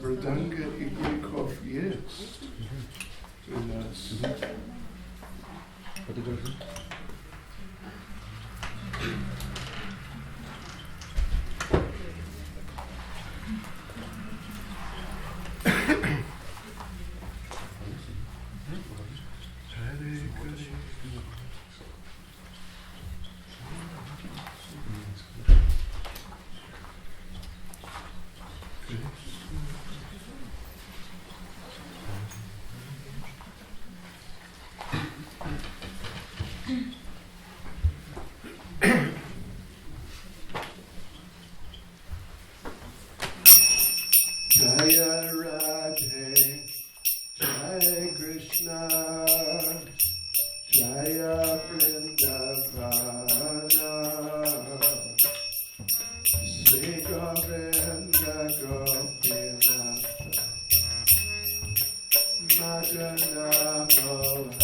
Mridanga Igorikov есть у нас. Jaya Radhe, Jaya Krishna, Jaya Vrindavana, Sri Govinda Gopinatha, Madana Mohan.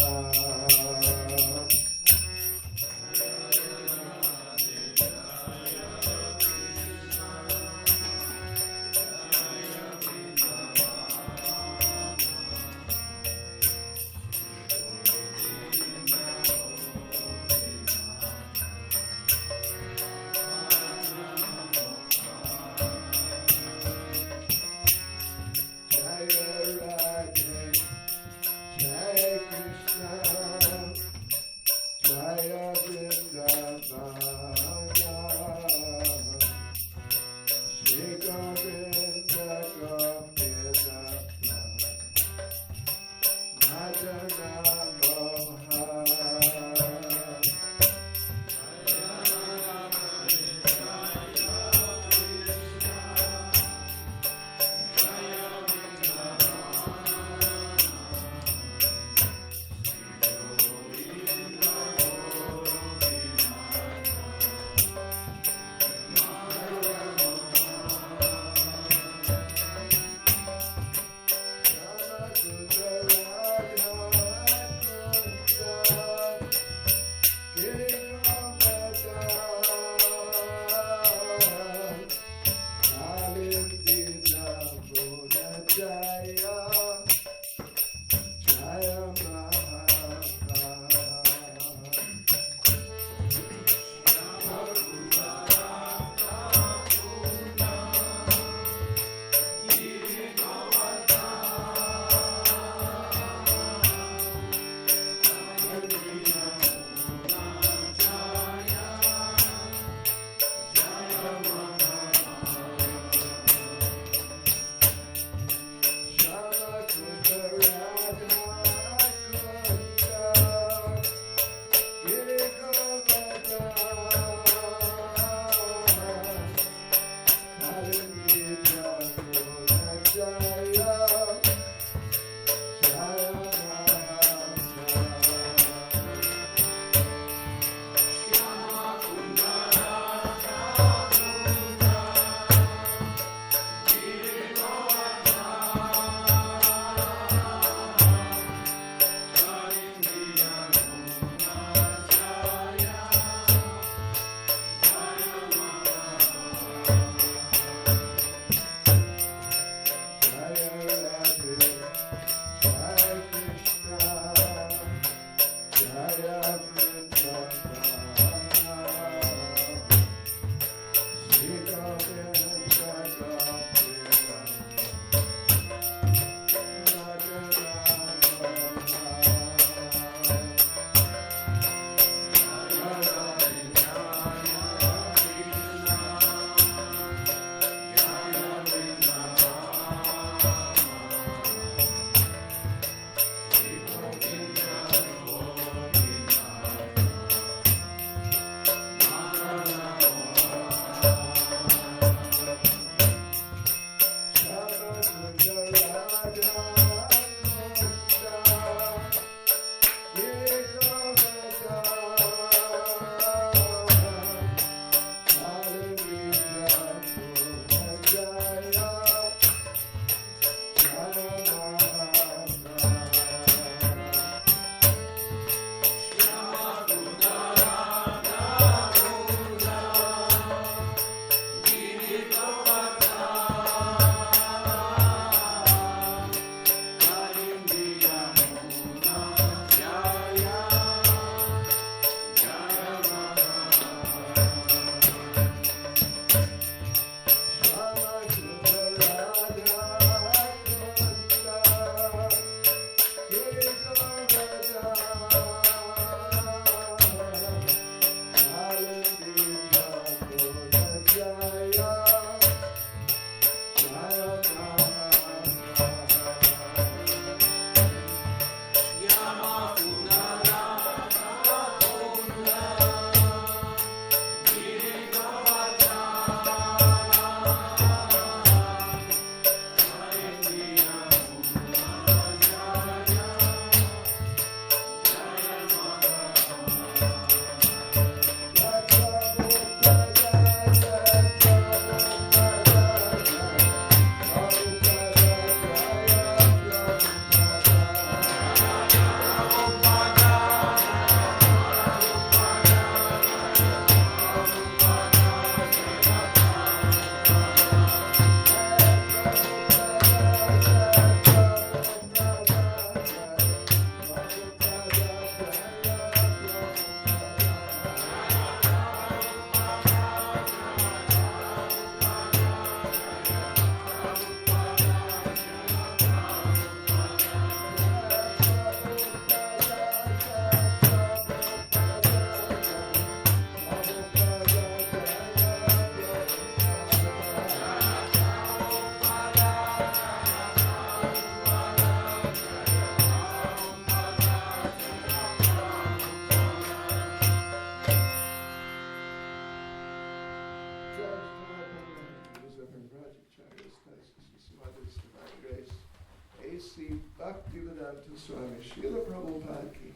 Swami Srila Prabhupada ki.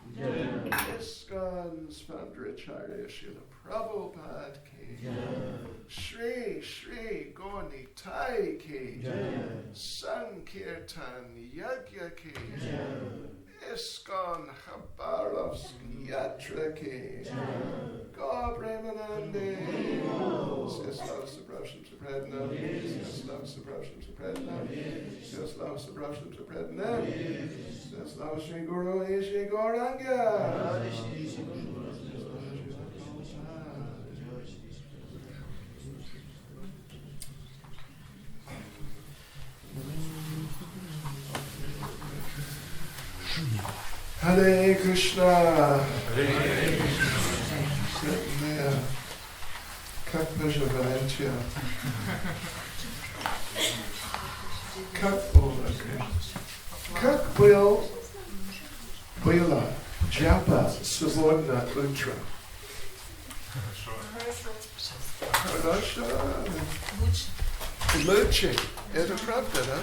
ISKCON's founder Acharya Srila Prabhupada ki. Shri Shri Gaunitai ki. Sankirtan Yagya ki. ISKCON Khabarovsk Yatra ki. Gaur Premanande. Slav Subrasham Supradnam. Slav Subrasham Supradnam. Slav Subrasham Supradnam. Slav Shri Guru Shri Gauranga. Hare Krishna. Как поживаете? Как было Джапа сегодня утром? Хорошо. Лучше. Это правда, да?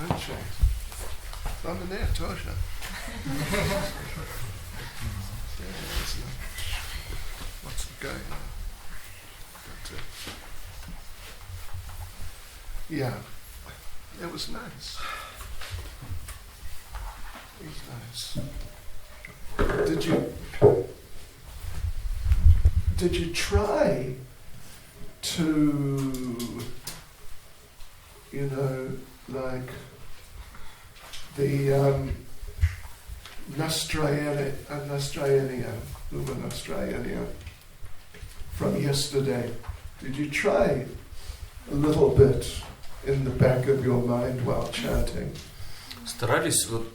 Лучше. А мне тоже. What's going on? Yeah, it was nice. It was nice. Did you try to, like the Nastrayaniya from yesterday? Did you try a little bit in the back of your mind while chanting? Старались вот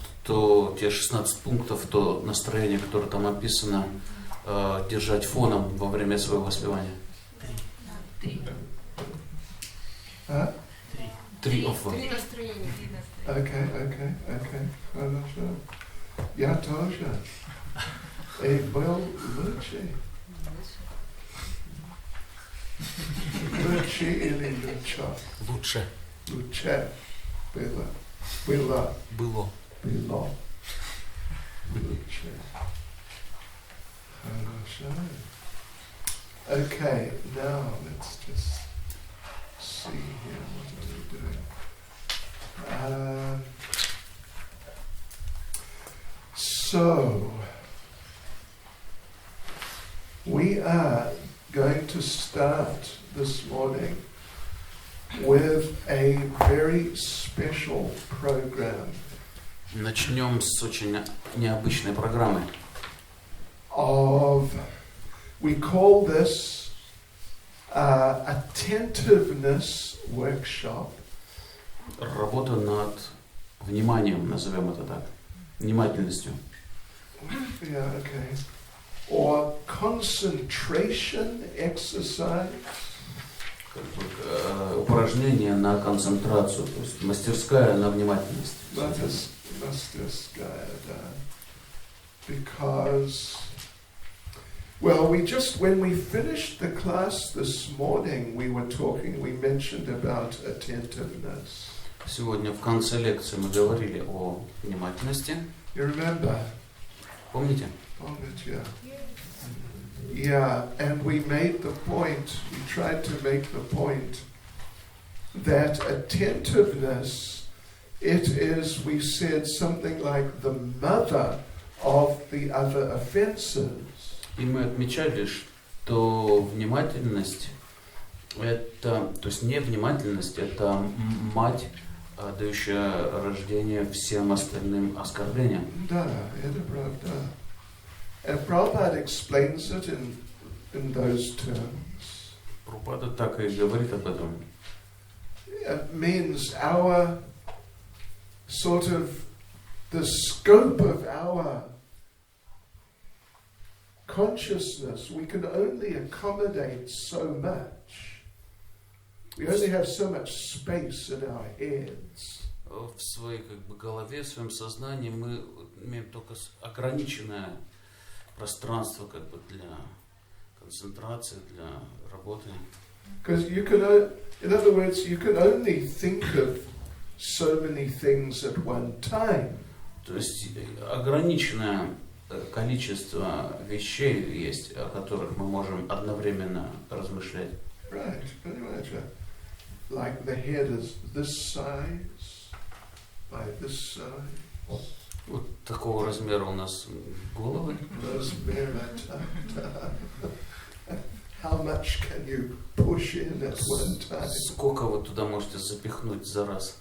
те 16 пунктов, то настроение, которое там описано, держать фоном во время своего воспевания? Три настроения. Okay. Хорошо. Я тоже. И был лучше. Лучше или лучше? Лучше. Лучше. Было. Лучше. Хорошо. Okay, now let's just see here. What are we doing? So, we are going to start this morning with a very special program. Начнем с очень необычной программы. We call this attentiveness workshop. Работа над вниманием, назовем это так, внимательностью. Yeah, okay. Or concentration exercise. Упражнение на концентрацию, то есть мастерская на внимательность. Мастерская, да. Because, well, when we finished the class this morning, we mentioned about attentiveness. Сегодня в конце лекции мы говорили о внимательности. You remember? Помните? Помните. Yeah, and we tried to make the point that attentiveness, it is, we said, something like the mother of the other offenses. И мы отмечали, что внимательность, это, то есть невнимательность, это мать, дающая рождение всем остальным оскорблениям. Да, это правда. And Prabhupada explains it in those terms. Прабхупада так и говорит об этом. It means our sort of the scope of our consciousness. We can only accommodate so much. We only have so much space in our heads. В своей голове, в своем сознании мы имеем только ограниченное пространство для концентрации, для работы. Because in other words, you can only think of so many things at one time. То есть ограниченное количество вещей есть, о которых мы можем одновременно размышлять. Right, pretty much. Like the head is this size by this size. Вот такого размера у нас головы. How much can you push in at one time? Сколько вы туда можете запихнуть за раз?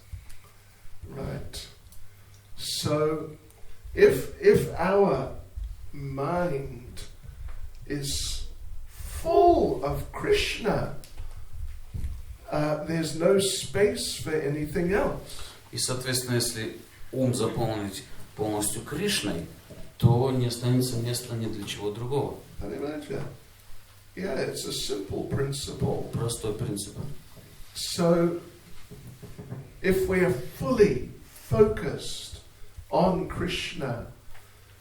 Right. So, if our mind is full of Krishna, there's no space for anything else. И, соответственно, если ум заполнить полностью Кришной, то не останется места ни для чего другого. Yeah, it's a simple principle. Простой принцип. So, if we are fully focused on Krishna,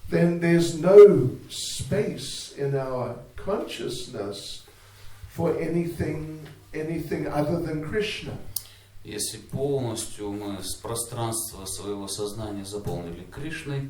then there's no space in our consciousness for anything other than Krishna. Если полностью мы с пространства своего сознания заполнили Кришной,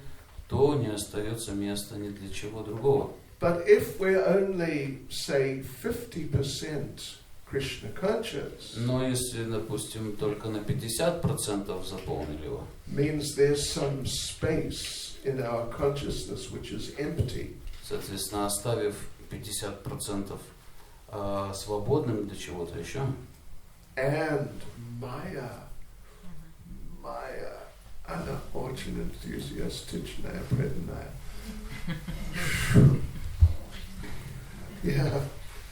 то не остается места ни для чего другого. But if we're only, say, 50% Krishna conscious, но если, допустим, только на 50% заполнили его, means there's some space in our consciousness which is empty. Соответственно, оставив 50% свободным для чего-то еще. And Maya, она очень энтузиастичная, преданная. Yeah,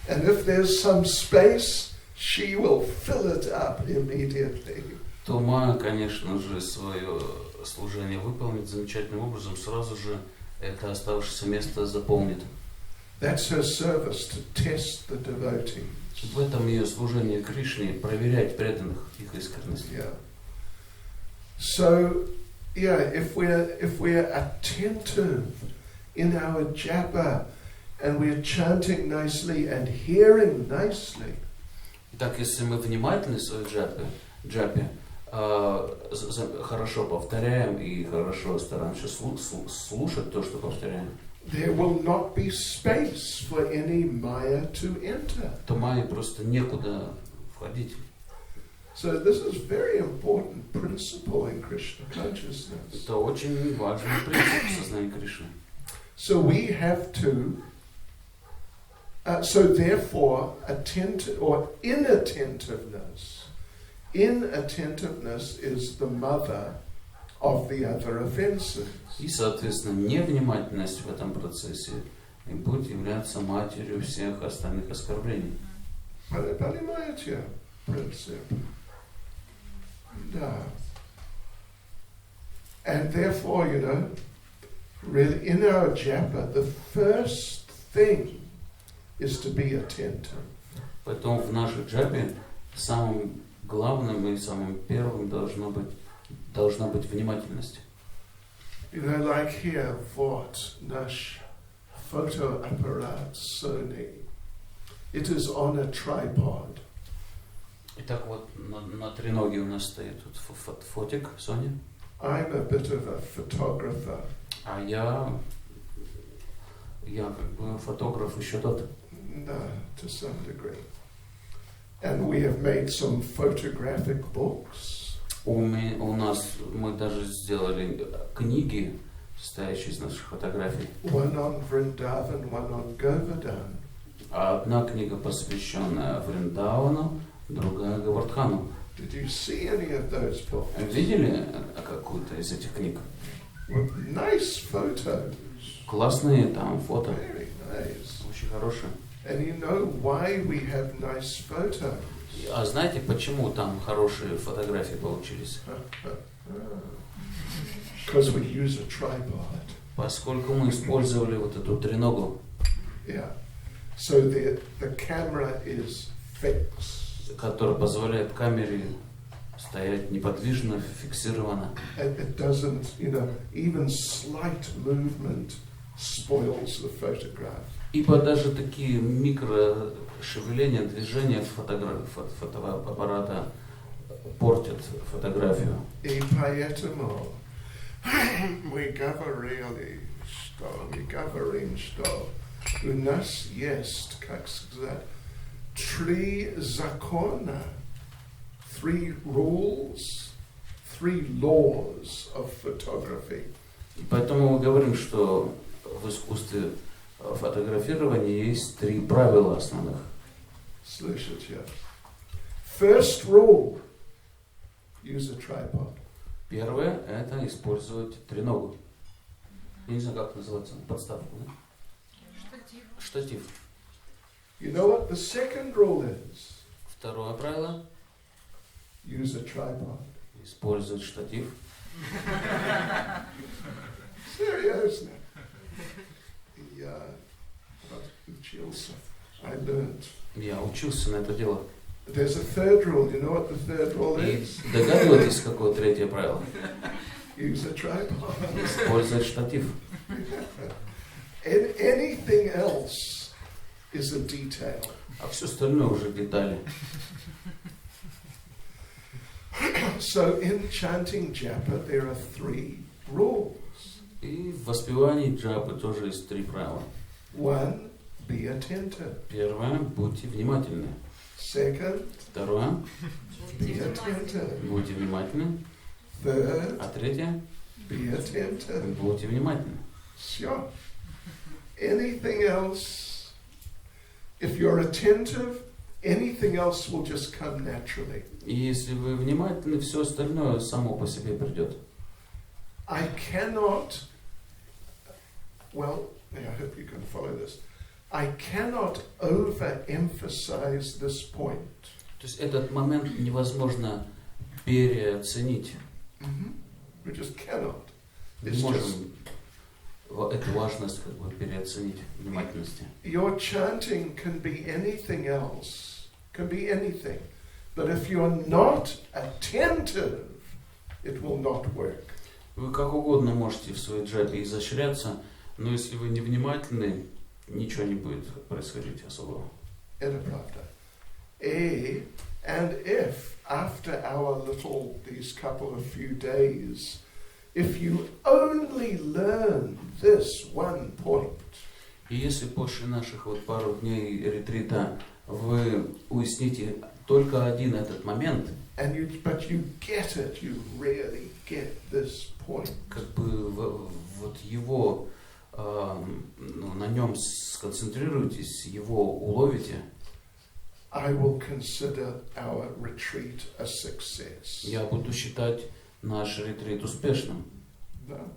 and if there's some space, she will fill it up immediately. То Майя, конечно же, свое служение выполнит замечательным образом, сразу же это оставшееся место заполнит. That's her service, to test the devotees. В этом ее служение Кришне, проверять преданных, их искренность. Yeah. So, yeah, if we're attentive in our japa and we're chanting nicely and hearing nicely. Итак, если мы внимательны в своей джапе, хорошо повторяем и хорошо стараемся слушать то, что повторяем, there will not be space for any Maya to enter. То Майе просто некуда входить. So this is very important principle in Krishna consciousness. Это очень важный принцип в сознании Кришны. So we have to, so therefore, inattentiveness is the mother of the other offenses. И, соответственно, невнимательность в этом процессе будет являться матерью всех остальных оскорблений. Понимаете принцип? Да. And therefore, really in our japa, the first thing is to be attentive. Поэтому в нашей джапе самым главным и самым первым должна быть внимательность. Like here, вот наш фотоаппарат Sony. It is on a tripod. Итак, вот на треноге у нас стоит тут фотик Sony. I'm a bit of a photographer. А я как бы фотограф еще тот. No, to some degree. And we have made some photographic books. У нас мы даже сделали книги, состоящие из наших фотографий. One on Vrindavan, one on Govardhan. Одна книга посвященная Вриндавану, другая Говардхану. Did you see any of those books? Видели какую-то из этих книг? Nice photos. Классные там фото. Very nice. Очень хорошие. And you know why we have nice photos? А знаете, почему там хорошие фотографии получились? Because we use a tripod. Поскольку мы использовали вот эту треногу. Yeah. So the camera is fixed. Которая позволяет камере стоять неподвижно, фиксированно. It doesn't, even slight movement spoils the photograph. Ибо даже такие микрошевеления, движения фотоаппарата портят фотографию. И поэтому мы говорим, что у нас есть, как сказать, 3 закона, 3 rules, 3 laws of photography. И поэтому мы говорим, что в искусстве фотографирования есть 3 правила основных. Слышите? First rule, use a tripod. Первое – это использовать треногу. Я не знаю, как называется, подставку, да? Штатив. You know what the second rule is? Второе правило – use a tripod. Использовать штатив. Серьезно? Я учился. I learned. Я учился на это дело. There's a third rule. You know what the third rule И is? догадываетесь, какое третье правило? Use a tripod. Использовать штатив. Anything else is a detail. А все остальное уже детали. So in chanting Japa there are 3 rules. И в воспевании джапы тоже есть 3 правила. 1, be attentive. Первое – будьте внимательны. Second, Второе be attentive. – будьте внимательны. Third, А третье be attentive. – будьте внимательны. Sure. Anything else, if you're attentive, anything else will just come naturally. И если вы внимательны, все остальное само по себе придет. I cannot, well, I hope you can follow this. I cannot overemphasize this point. То есть этот момент невозможно переоценить. We just cannot. Мы It's не можем just, эту важность как бы переоценить внимательности. your chanting can be anything else, can be anything. But if you're not attentive, it will not work. Вы как угодно можете в своей джапе изощряться, но если вы не внимательны, ничего не будет происходить особого. Это правда. And if after these couple of few days, if you only learn this one point, И если после наших вот пару дней ретрита вы уясните только один этот момент, but you get it, you really get this point. как бы вот его, на нем сконцентрируйтесь, его уловите, I will consider our retreat a success. я буду считать наш ретрит успешным. No.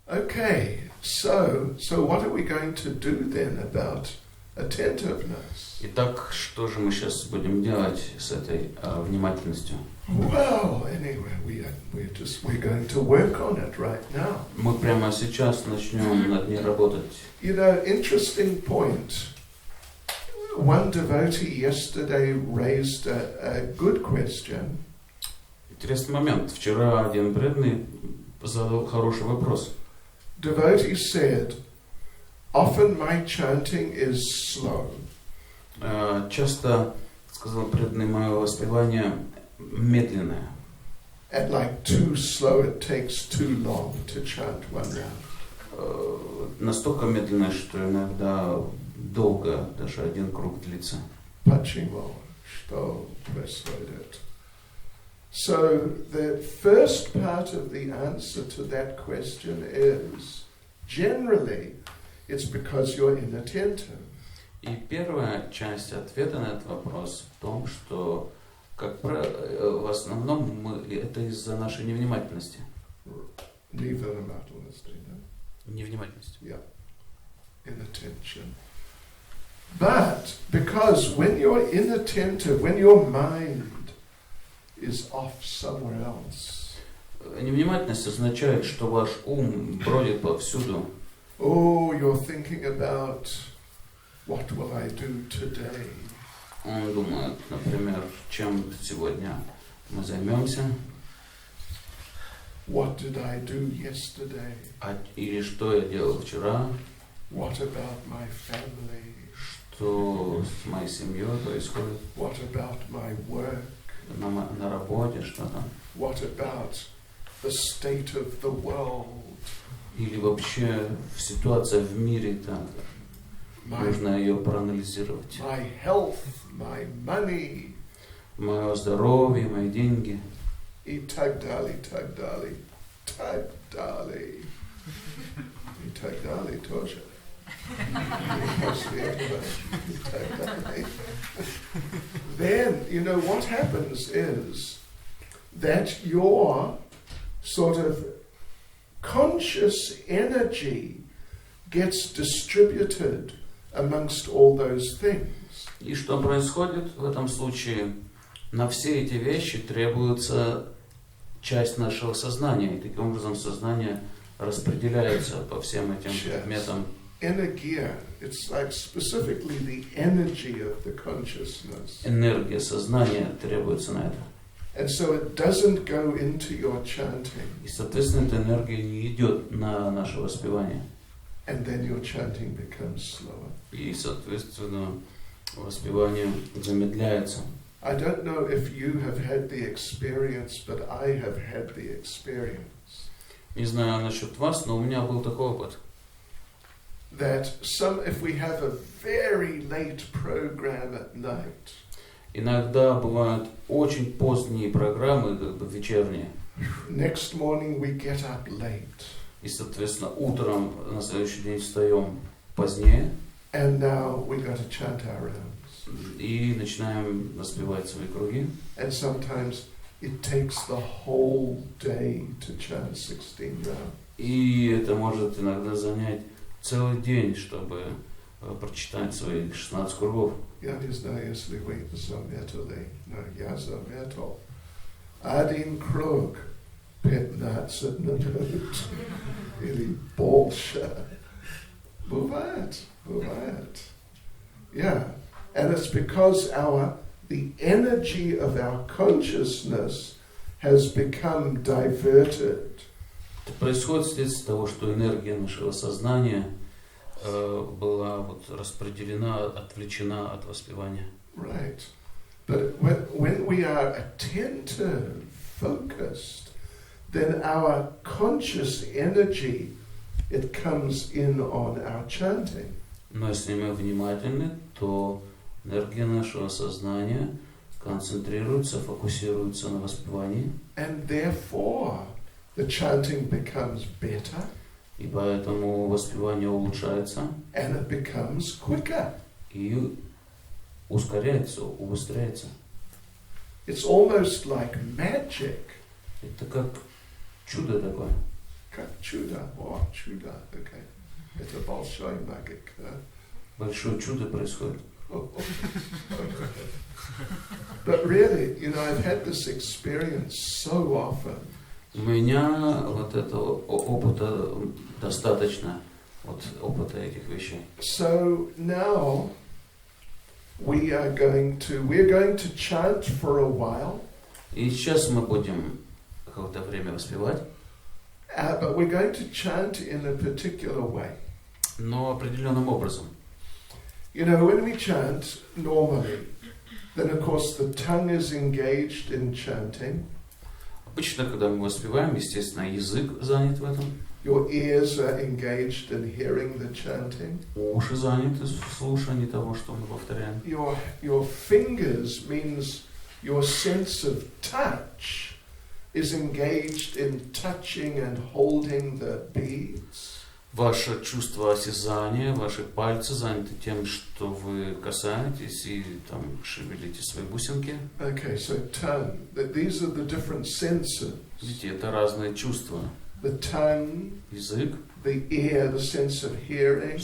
Okay, so what are we going to do then about attentiveness? Итак, что же мы сейчас будем делать с этой внимательностью? Well, anyway, we're going to work on it right now. Мы прямо сейчас начнем над ней работать. You know, interesting point. One devotee yesterday raised a good question. Интересный момент. Вчера один преданный задал хороший вопрос. Devotee said, often my chanting is slow. Часто, сказал преданный, мое воспевание медленное. And like too slow, it takes too long to chant one round. Настолько медленное, что иногда долго даже один круг длится. Почему? Что происходит? So the first part of the answer to that question is, generally, it's because you're inattentive. И первая часть ответа на этот вопрос в том, что в основном это из-за нашей невнимательности. Невнимательность. Yeah. Inattention. But because when you're inattentive, when your mind is off somewhere else. Невнимательность означает, что ваш ум бродит повсюду. Oh, you're thinking about what will I do today? Он думает, например, чем сегодня мы займемся. What did I do yesterday? Или что я делал вчера. What about my family? что с моей семьей происходит? What about my work? На работе что там? What about the state of the world? Или вообще ситуация в мире, там, нужно ее проанализировать. My health, my money. Мое здоровье, мои деньги. И так далее, так далее, так далее. И так далее тоже. Then, you know, what happens is that your sort of conscious energy gets distributed amongst all those things. И что происходит в этом случае? На все эти вещи требуется часть нашего сознания, и таким образом сознание распределяется по всем этим предметам. Energia, it's like specifically the energy of the consciousness. Энергия сознания требуется на это. And so it doesn't go into your chanting. И, соответственно, эта энергия не идет на наше воспевание. And then your chanting becomes slower. И, соответственно, воспевание замедляется. I don't know if you have had the experience, but I have had the experience. Не знаю насчет вас, но у меня был такой опыт. That if we have a very late program at night. Иногда бывают очень поздние программы, как бы вечерние. Next morning we get up late. И, соответственно, утром на следующий день встаем позднее. And now we got to chant our rounds. И начинаем воспевать свои круги. And sometimes it takes the whole day to chant 16 rounds. И это может иногда занять целый день, чтобы прочитать свои 16 кругов. Я не знаю, если вы заметили, но я заметил. Один круг 15 минут или больше. Бывает. Yeah. And it's because the energy of our consciousness has become diverted. Это происходит вследствие того, что энергия нашего сознания была вот распределена, отвлечена от воспевания. Right. But when we are attentive, focused, then our conscious energy, it comes in on our chanting. Но если мы внимательны, то энергия нашего сознания концентрируется, фокусируется на воспевании. And therefore, the chanting becomes better. И поэтому воспевание улучшается. And it becomes quicker. И ускоряется, убыстряется. It's almost like magic. Это как чудо такое. Как чудо. О, чудо. Okay. Это большой магик. Большое чудо происходит. But really, you know, I've had this experience so often. У меня вот этого опыта достаточно, вот опыта этих вещей. So now we're going to chant for a while. И сейчас мы будем какое-то время воспевать. But we're going to chant in a particular way. Но определенным образом. You know, when we chant normally, then of course the tongue is engaged in chanting. Обычно, когда мы воспеваем, естественно, язык занят в этом. Your ears are engaged in hearing the chanting. Уши заняты в слушании того, что мы повторяем. Your fingers means your sense of touch is engaged in touching and holding the beads. Ваше чувство осязания, ваши пальцы заняты тем, что вы касаетесь и там шевелите свои бусинки. Okay, so tongue. These are the different senses. Видите, это разные чувства. The tongue, Язык, the ear, the sense of hearing,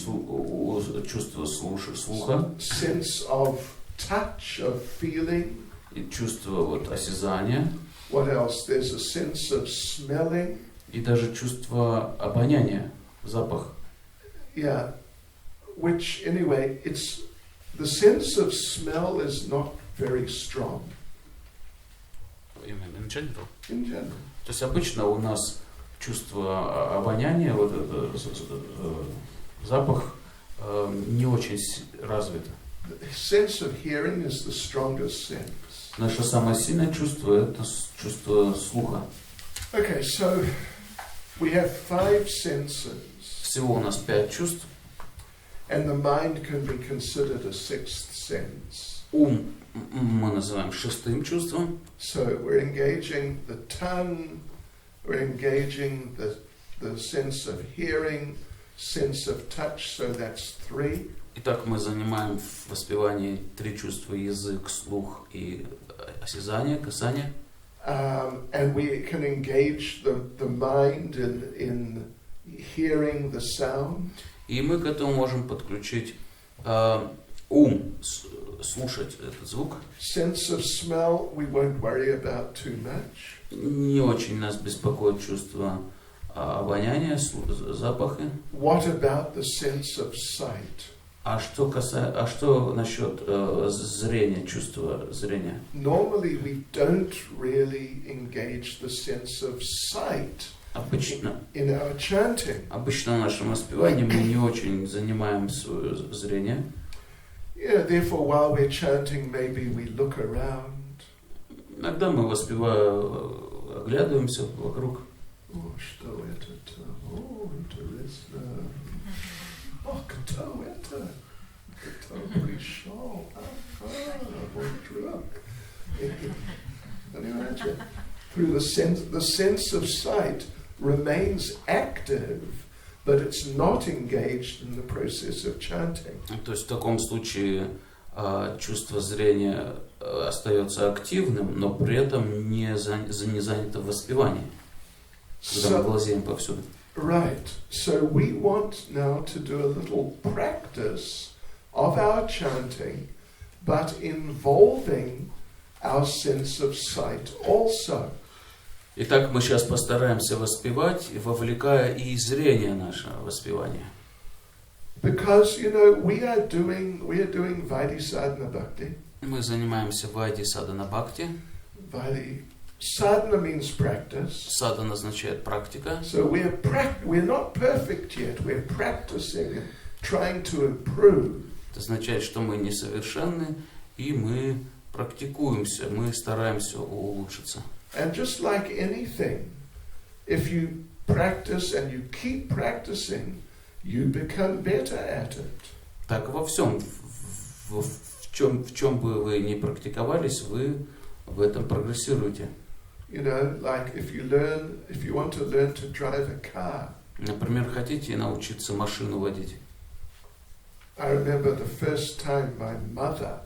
чувство слуха, sense of touch, of feeling. И чувство вот осязания. What else? There's a sense of smelling. И даже чувство обоняния, запах. Yeah, which anyway, it's the sense of smell is not very strong. In general. In general. То есть обычно у нас чувство обоняния, вот запах не очень развито. The sense of hearing is the strongest sense. Наше самое сильное чувство – это чувство слуха. Okay, so we have 5 senses. Всего у нас 5 чувств. And the mind can be considered a 6th sense. Ум мы называем 6-м чувством. So we're engaging the tongue, we're engaging the sense of hearing, sense of touch, so that's 3. Итак, мы занимаем в воспевании 3 чувства: язык, слух и осязание, касание. And we can engage the mind in hearing the sound. И мы к этому можем подключить ум, слушать этот звук. Sense of smell we won't worry about too much. Не очень нас беспокоит чувство обоняния, запахи. What about the sense of sight? А что насчет зрения, чувства зрения? Normally we don't really engage the sense of sight in our chanting. Обычно в нашем воспевании мы не очень занимаем свое зрение. Yeah, therefore while we're chanting maybe we look around. Иногда мы воспеваем, оглядываемся вокруг. Что это? Интересно. Кто это? Кто пришел? Мой друг. Понимаете? Through the sense of sight remains active, but it's not engaged in the process of chanting. То есть в таком случае чувство зрения остается активным, но при этом не занято в воспевании, когда мы глазеем повсюду. Right. So we want now to do a little practice of our chanting, but involving our sense of sight also. Итак, мы сейчас постараемся воспевать, вовлекая и зрение наше воспевание. Because we are doing Vaidhi Sadhana Bhakti. Мы занимаемся Вайди Садана Бхакти. Vaidhi Sadhana means practice. Садана означает практика. So we're not perfect yet. We're practicing and trying to improve. Это означает, что мы несовершенны, и мы практикуемся, мы стараемся улучшиться. And just like anything, if you practice and you keep practicing, you become better at it. Так во всем, в чем бы вы ни практиковались, вы в этом прогрессируете. Like if you want to learn to drive a car. Например, хотите научиться машину водить. I remember the first time my mother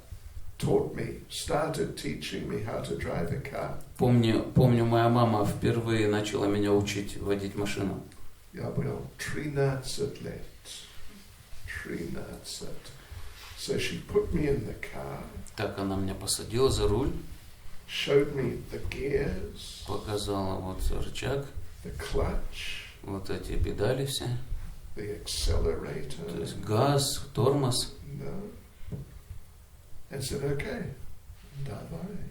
started teaching me how to drive a car. Помню, моя мама впервые начала меня учить водить машину. Я был 13 лет. So she put me in the car. Так она меня посадила за руль. Showed me the gears. Показала вот рычаг. The clutch. Вот эти педали все. The accelerator. То есть газ, тормоз. No. And said, okay, давай.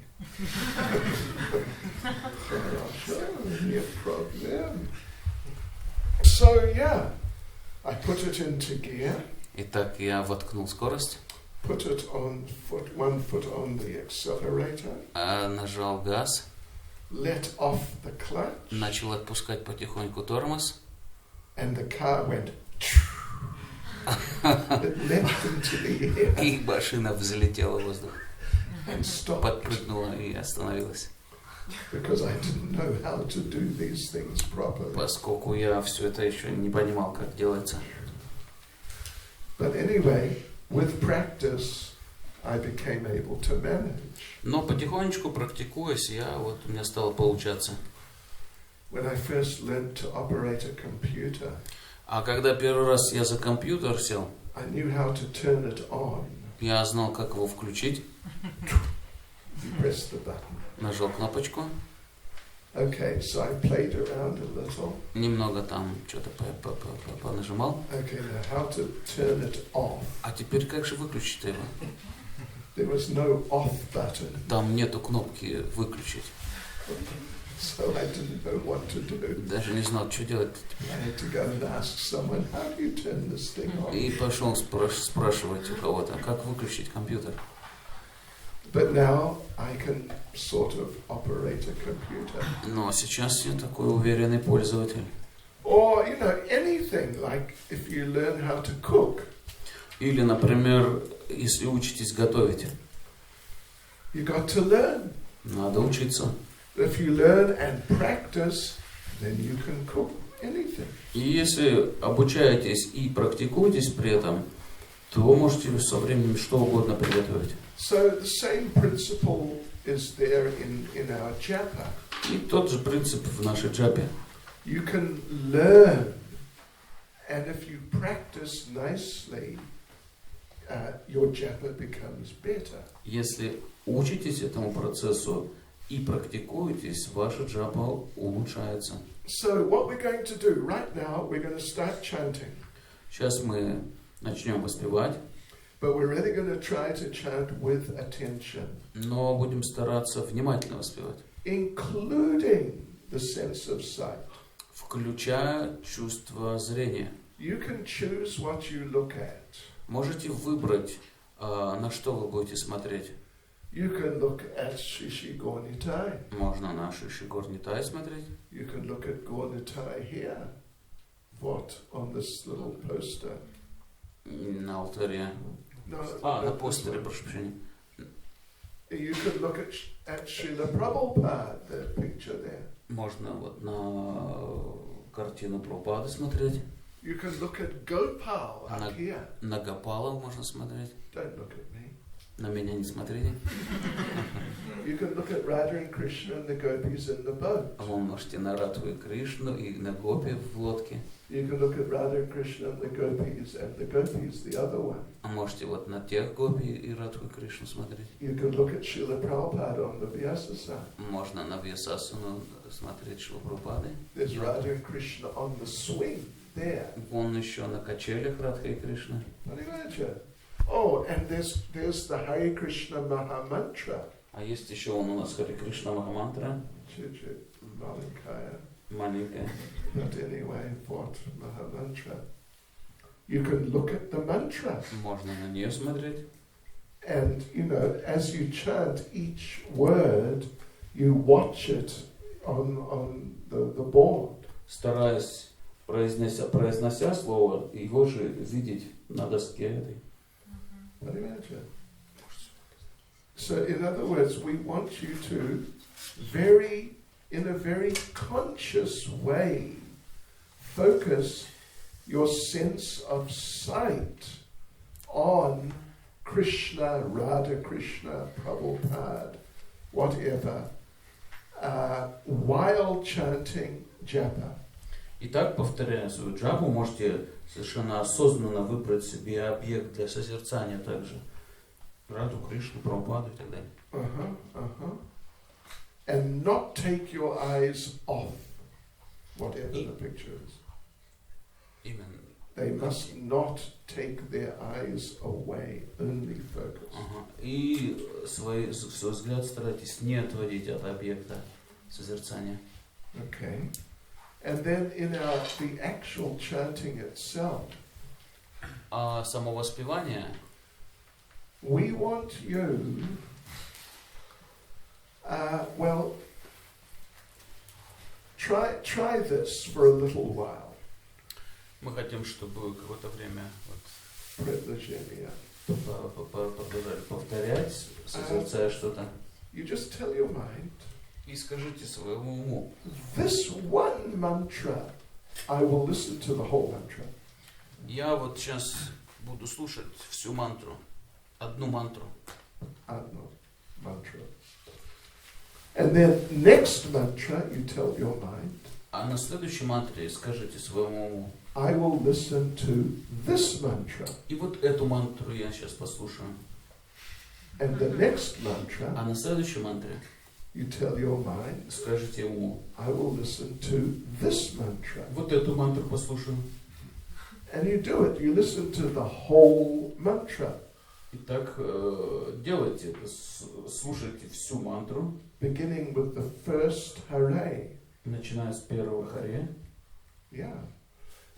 Хорошо, нет проблем. So yeah, I put it into gear. Итак, я воткнул скорость. Put it on one foot on the accelerator. Нажал газ. Let off the clutch. Начал отпускать потихоньку тормоз. And the car went. It leapt into the air. И машина взлетела в воздух. And stopped. Подпрыгнула и остановилась. Because I didn't know how to do these things properly. Поскольку я все это еще не понимал, как делается. But anyway, with practice, I became able to manage. Но потихонечку практикуясь, у меня стало получаться. When I first learned to operate a computer, а когда первый раз я за компьютер сел, I knew how to turn it on. Я знал, как его включить. You press the button. Нажал кнопочку. Okay, so I played around a little. Немного там что-то понажимал. Okay, now how to turn it off? А теперь как же выключить его? There was no off button. Там нету кнопки выключить. So I didn't know what to do. Даже не знал, что делать. I had to go and ask someone, how do you turn this thing on? И пошел спрашивать у кого-то, как выключить компьютер. But now I can sort of operate a computer. Но сейчас я такой уверенный пользователь. Or, you know, anything, like if you learn how to cook. Или, например, если учитесь готовить. You got to learn. Надо учиться. If you learn and practice, then you can cook anything. И если обучаетесь и практикуетесь при этом, то вы можете со временем что угодно приготовить. So the same principle is there in our Japa. И тот же принцип в нашей джапе. You can learn, and if you practice nicely, your Japa becomes better. Если учитесь этому процессу и практикуетесь, ваша джапа улучшается. So what we're going to do right now, we're going to start chanting. Сейчас мы начнем воспевать. But we're really going to try to chant with attention. Но будем стараться внимательно воспевать. Including the sense of sight. Включая чувство зрения. You can choose what you look at. Можете выбрать, на что вы будете смотреть. You can look at Shishi Gornitai. Можно на Шиши Горнитай смотреть. You can look at Gornitai here. What on this little poster? На алтаре. No, На постере, прошу прощения. You can look at Srila Prabhupada, the picture there. Можно вот на картину Прабхупады смотреть. You can look at Gopal up here. На Гопала можно смотреть. Don't look at me. На меня не смотрите. You can look at Radha and Krishna and the gopis in the boat. Вы можете на Радху и Кришну и на Гопи в лодке. You can look at Radha and Krishna and the gopis the other one. А можете вот на тех Гопи и Радху и Кришну смотреть. You can look at Srila Prabhupada on the Vyasasana. Можно на Вьясасану смотреть Шрила Прабхупады. There's Radha and Krishna on the swing there. Вон еще на качелях Радха и Кришна. Oh, and there's the Hare Krishna Maha Mantra. А есть еще у нас Харе Кришна Махамантра. Маленькая. But anyway, what Maha Mantra? You can look at the mantra. Можно на нее смотреть. And, you know, as you chant each word, you watch it on the board. Стараясь, произнося слово, его же видеть на доске этой. So, in other words, we want you to in a very conscious way, focus your sense of sight on Krishna, Radha Krishna, Prabhupada, whatever, while chanting Japa. Итак, повторяя свою джапу, можете совершенно осознанно выбрать себе объект для созерцания также. Радху, Кришну, Прабхупаду и так далее. And not take your eyes off whatever the picture is. Именно. They must not take their eyes away, only focus. И свой взгляд старайтесь не отводить от объекта созерцания. Okay. And then in the actual chanting itself, А само воспевание, we want you, try this for a little while. мы хотим, чтобы какое-то время Предложение. продолжали повторять, созерцая что-то. You just tell your mind, И скажите своему уму, this one mantra, I will listen to the whole mantra. я вот сейчас буду слушать всю мантру, одну мантру. Adno mantra. And then next mantra, you tell your mind, А на следующей мантре скажите своему уму, I will listen to this mantra. и вот эту мантру я сейчас послушаю. And the next mantra, А на следующей мантре you tell your mind, скажите уму, I will listen to this mantra. вот эту мантру послушаю. And you do it. You listen to the whole mantra. Итак, делайте это, слушайте всю мантру, beginning with the first Hare. начиная с первого харе. Yeah.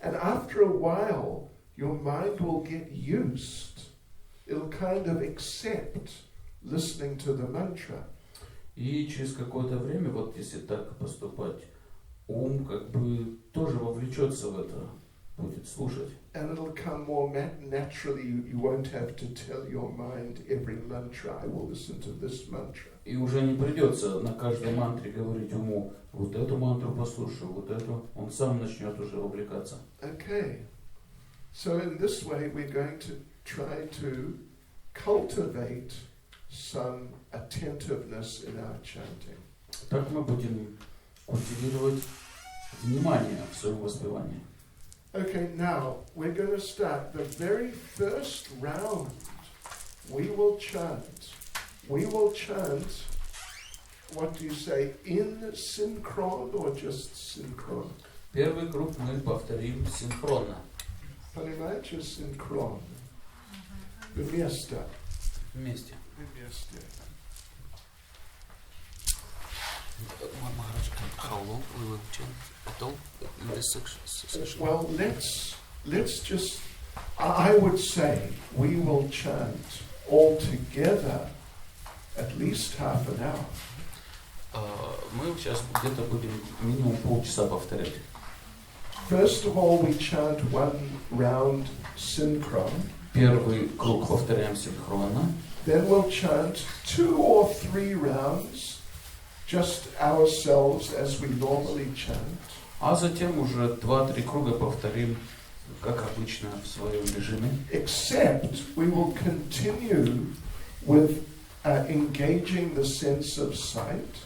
And after a while, your mind will get used. It'll kind of accept listening to the mantra. И через какое-то время, вот если так поступать, ум как бы тоже вовлечется в это, будет слушать. And it'll come more naturally. You won't have to tell your mind every mantra, I will listen to this mantra. И уже не придется на каждой мантре говорить уму, вот эту мантру послушай, вот эту. Он сам начнет уже вовлекаться. Okay. So in this way, we're going to try to cultivate some attentiveness in our chanting. Так мы будем культивировать внимание в своем воспевании. Okay, now we're going to start the very first round. We will chant. We will chant, what do you say, in synchron or just synchron? Первый круг мы повторим синхронно. Понимаете, synchron. Вместе. Вместе. Вместе. Махарадж, how long we will chant at all in this session? Well, let's just, I would say we will chant all together at least half an hour. Мы сейчас где-то будем минимум полчаса повторять. First of all, we chant one round synchron. Первый круг повторяем синхронно. Then we'll chant 2 or 3 rounds, just ourselves as we normally chant. А затем уже 2-3 круга повторим, как обычно, в своем режиме. Except we will continue with engaging the sense of sight.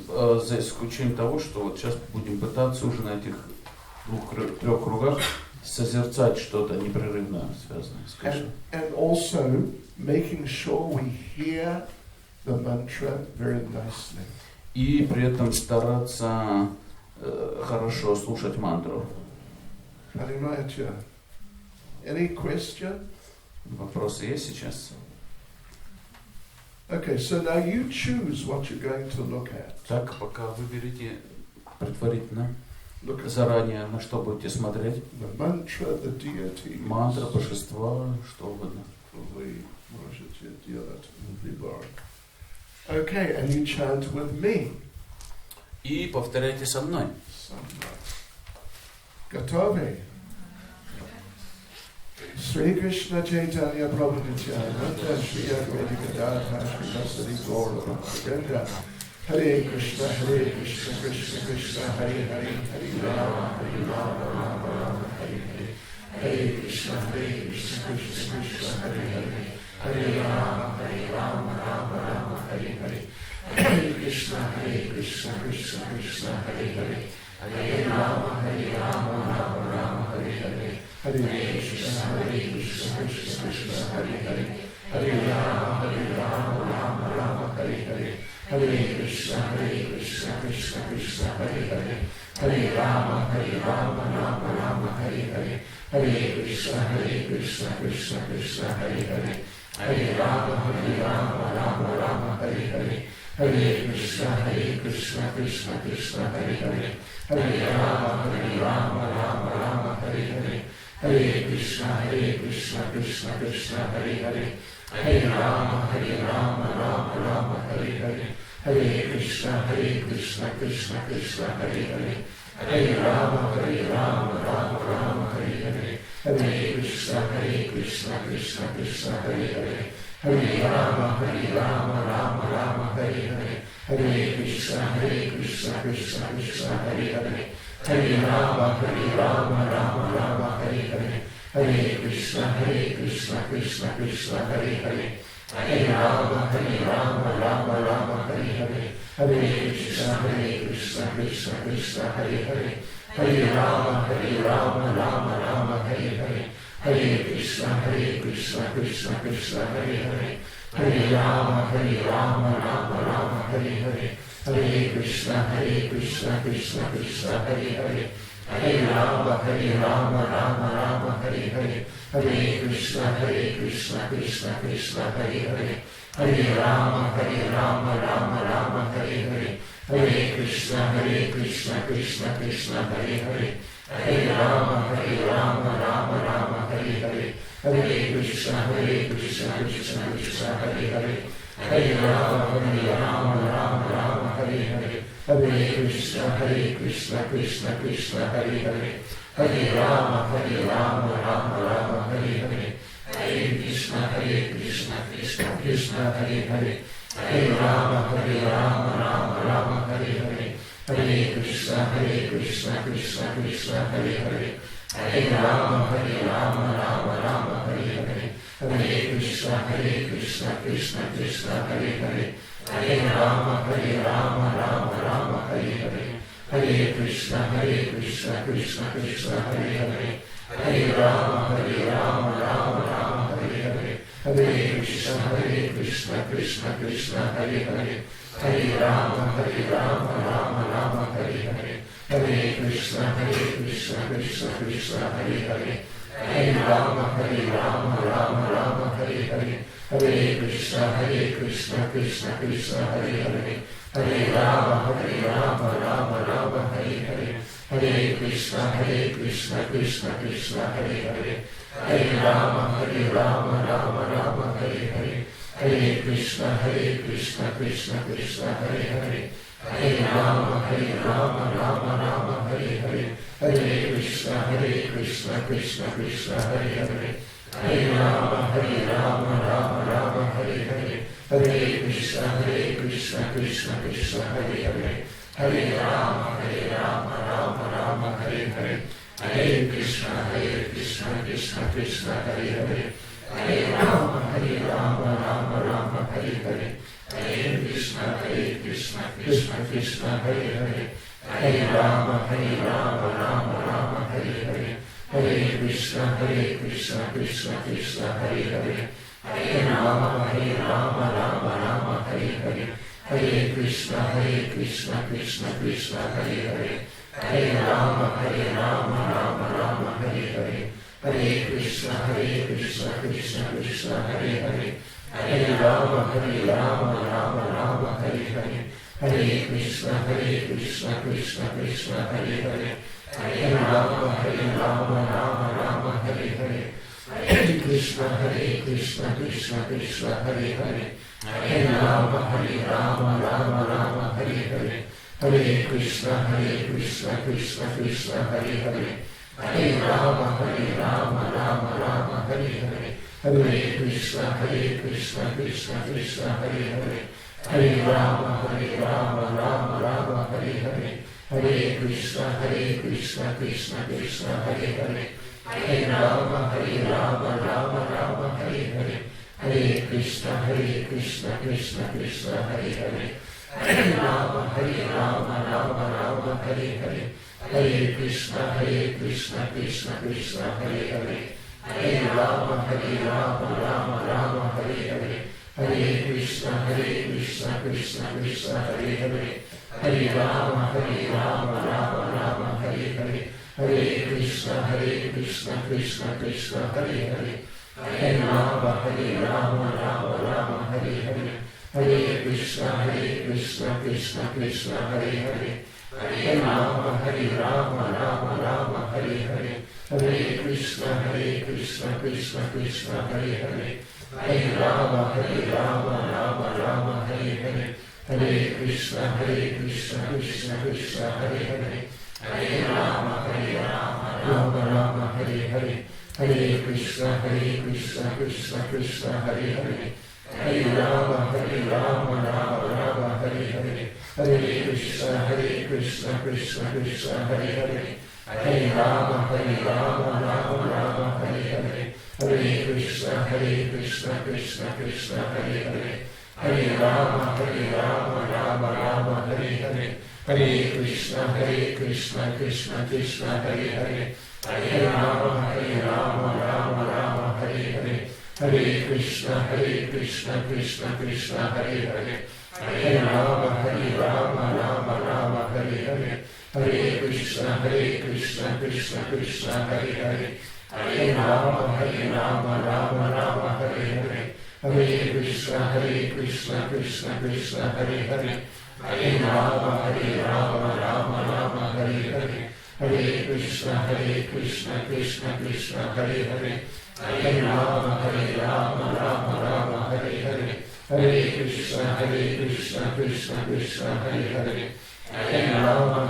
За исключением того, что вот сейчас будем пытаться уже на этих 2-3 кругах созерцать что-то непрерывно связанное с Кришной. And also making sure we hear the mantra very nicely. И при этом стараться хорошо слушать мантру. Понимаете? Any question? Вопросы есть сейчас? Okay, so now you choose what you're going to look at. Так, пока выберите предварительно, Look at заранее, на что будете смотреть. the mantra, the deity. Мантра, божества, что угодно. Вы можете делать выбор. Okay, and you chant with me. И повторяйте со мной. Готовы? Sri Krishna Chайтанья Prabhu Nityananda Shri Advaita Gadadhara Shri Vasari Gaura Bhaktivinoda Hare Krishna Krishna Krishna Hare Hare Hare Rama Rama Rama Hare Hare Hare Krishna Krishna Krishna Hare Hare Hare Rama Rama Rama Hare Hare Hare Krishna Krishna Krishna Hare Hare Hare Rama Rama Rama Hare Hare Hare Krishna Krishna Hare Hare Hare Rama Rama Hare Hare Hare Krishna Krishna Hare Hare Hare Rama Rama Hare Hare Hare Krishna Krishna Hare Hare Hare Rama Rama Hare Hare Hare Krishna Krishna Hare Hare Hare Rama Rama Hare Hare Hare Krishna Krishna Hare Hare Hare Rama Rama Hare Hare Hare Krishna Krishna Hare Hare Hare Rama Rama Hare Hare Hare Krishna Krishna Hare Hare Hare Rama Rama Hare Hare Hare Krishna Krishna Hare Hare Hare Rama Rama Hare Hare Hare Krishna Krishna Hare Hare Hare Rama Rama Hare Hare Hare Krishna Krishna Hare Hare Hare Rama Rama Hare Hare Hare Krishna Krishna Hare Hare Hare Rama Rama Hare Hare Hare Krishna Krishna Hare Hare Hare Rama, Rama Rama, Hare Hare, Hare Krishna, Krishna Krishna, Hare Hare, Hare Rama, Rama Rama, Hare Hare, Hare Krishna, Krishna Krishna, Hare Hare, Hare Rama, Rama Rama, Hare Hare, Hare Krishna, Krishna Krishna, Hare Hare, Hare Rama, Rama, Hare Hare, Hare Krishna, Krishna Krishna, Hare Hare, Hare Rama, Rama, Hare Hare, Hare Krishna, Krishna Krishna, Hare Hare, Hare Rama, Rama, Hare Hare, Hare Krishna, Krishna Krishna, Hare Hare, Hare Rama, Rama, Hare Hare, Hare Krishna, Krishna Krishna, Hare Hare, Hare Rama, Rama, Hare Hare, Hare Krishna, Krishna Krishna, Hare Hare, Hare Rama, Rama, Hare Hare, Hare Krishna, Krishna Krishna, Hare Hare, Hare Rama, Rama, Hare Hare, Hare Krishna, Krishna Krishna, Hare Hare, Hare Rama, Rama, Hare Hare, Hare Krishna, Krishna Krishna, Hare Hare, Hare Rama, Rama, Hare Hare, Hare Krishna, Krishna Krishna, Hare Hare, Hare Rama, Rama, Hare Hare, Hare Krishna, Krishna Krishna, Hare Hare, Hare Rama, Rama, Hare Hare, Hare Krishna, Krishna Krishna, Hare Hare, Hare Rama, Rama, Hare Hare, Hare Krishna, Krishna Krishna, Hare Hare, Hare Rama, Rama, Hare Hare, Hare Krishna, Krishna, Hare Hare, Hare Rama, Rama, Hare Hare, Hare Krishna, Krishna, Hare Hare, Hare Rama, Rama, Hare Hare, Hare Krishna, Krishna Krishna, Hare Hare, Hare Rama, Rama, Hare Hare, Hare Krishna, Krishna Krishna, Hare Hare, Hare Rama, Rama, Hare Hare, Hare Krishna, Krishna Krishna, Hare Hare, Hare Rama, Rama, Hare Hare, Hare Krishna, Krishna Krishna, Hare Hare, Hare Rama, Rama, Hare Hare, Hare Krishna, Krishna Krishna, Hare Hare, Hare Rama, Rama, Hare Hare, Hare Krishna, Krishna Krishna, Hare Hare, Hare Rama, Rama, Hare Hare, Hare Krishna, Krishna Krishna, Hare Hare, Hare Rama, Rama, Hare Hare, Hare Krishna, Krishna Krishna, Hare Hare, Hare Rama, Rama, Hare Hare, Hare Krishna, Krishna Krishna, Hare Hare, Hare Rama, Rama, Hare Hare, Hare Krishna, Krishna Krishna, Hare Hare, Hare Rama, Rama, Hare Hare, Hare Krishna, Krishna Krishna, Hare Hare, Hare Rama, Rama, Hare Hare, Hare Krishna, Krishna Krishna, Hare Hare, Hare Rama, Rama, Hare Hare, Hare Krishna, Krishna Krishna, Hare Hare, Hare Rama, Rama, Hare Hare, Hare Krishna, Krishna Krishna, Hare Hare, Hare Rama, Rama, Hare Hare, Hare Krishna, Krishna Krishna, Hare Hare, Hare Rama, Rama, Hare Hare, Hare Krishna, Krishna Krishna, Hare Hare, Hare Rama, Rama, Hare Hare, Hare Krishna, Krishna Krishna, Hare Hare, Hare Rama, Rama, Hare Hare, Hare Krishna, Krishna Krishna, Hare Hare, Hare Rama, Rama, Hare Hare, Hare Krishna, Krishna Krishna, Hare Hare, Hare Rama, Rama, Hare Hare, Hare Krishna, Krishna Krishna, Hare Hare, Hare Rama, Rama, Hare Hare, Hare Krishna, Krishna Krishna Krishna Krishna Hare Hare Hare Rama Rama Rama Hare Hare Hare Krishna Krishna Krishna Hare Hare Hare Rama Rama Rama Hare Hare Hare Krishna Krishna Krishna Hare Hare Hare Rama Rama Rama Hare Hare Hare Krishna Krishna Krishna Hare Hare Hare Rama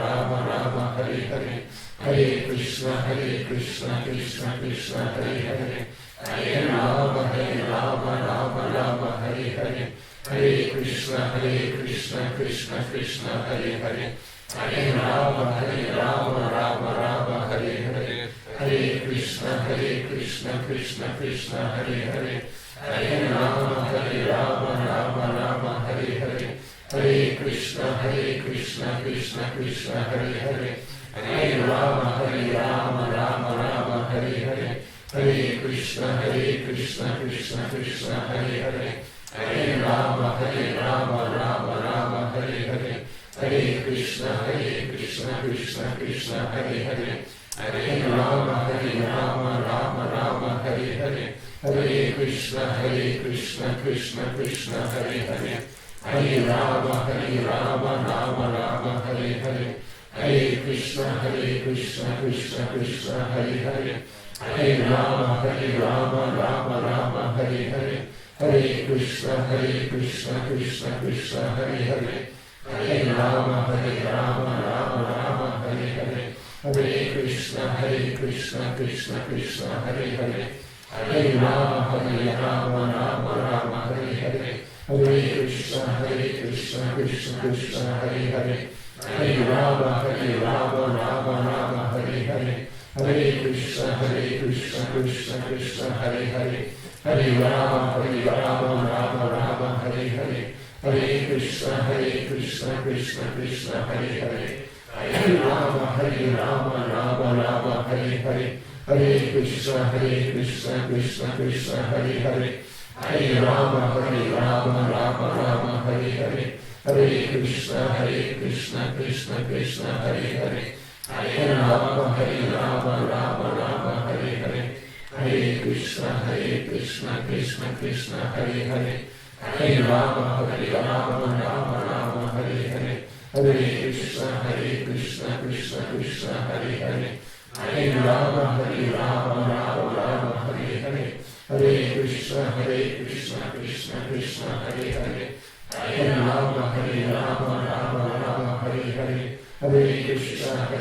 Rama Rama Hare Hare Hare Krishna Krishna Krishna Hare Hare Hare Rama Rama Rama Hare Hare Hare Krishna Krishna Krishna Hare Hare Hare Rama Rama Rama Hare Hare Hare Krishna Krishna Krishna Hare Hare Hare Rama Rama Rama Hare Hare Hare Krishna Krishna Krishna Hare Hare Hare Rama Rama Rama Hare Hare Hare Krishna Krishna Krishna Hare Hare Hare Rama Rama Rama Hare Hare Hare Krishna Krishna Krishna Hare Hare Hare Rama Rama Rama Hare Hare Hare Krishna Krishna Krishna Hare Hare Hare Rama Rama Rama Hare Hare Hare Krishna Krishna Krishna Hare Hare Hare Rama Rama Rama Hare Hare Hare Krishna Krishna Krishna Hare Hare Hare Rama Rama Rama Hare Hare Hare Krishna Krishna Krishna Hare Hare Hare Rama Rama Rama Hare Hare Hare Krishna Krishna Hare Hare Hare Rama Rama Rama Hare Hare Hare Krishna Krishna Hare Hare Hare Rama Rama Rama Hare Hare Hare Krishna Krishna Krishna Hare Hare Hare Rama Rama Rama Hare Hare Hare Krishna Krishna Hare Hare Hare Rama Rama Rama Hare Hare Hare Krishna Krishna Hare Hare Hare Rama Rama Rama Hare Hare Hare Krishna Krishna Hare Hare Hare Rama Rama Rama Hare Hare Hare Krishna Krishna Hare Hare Hare Rama Rama Rama Hare Hare Hare Krishna Krishna Hare Hare Hare Rama Rama Rama Hare Hare Hare Krishna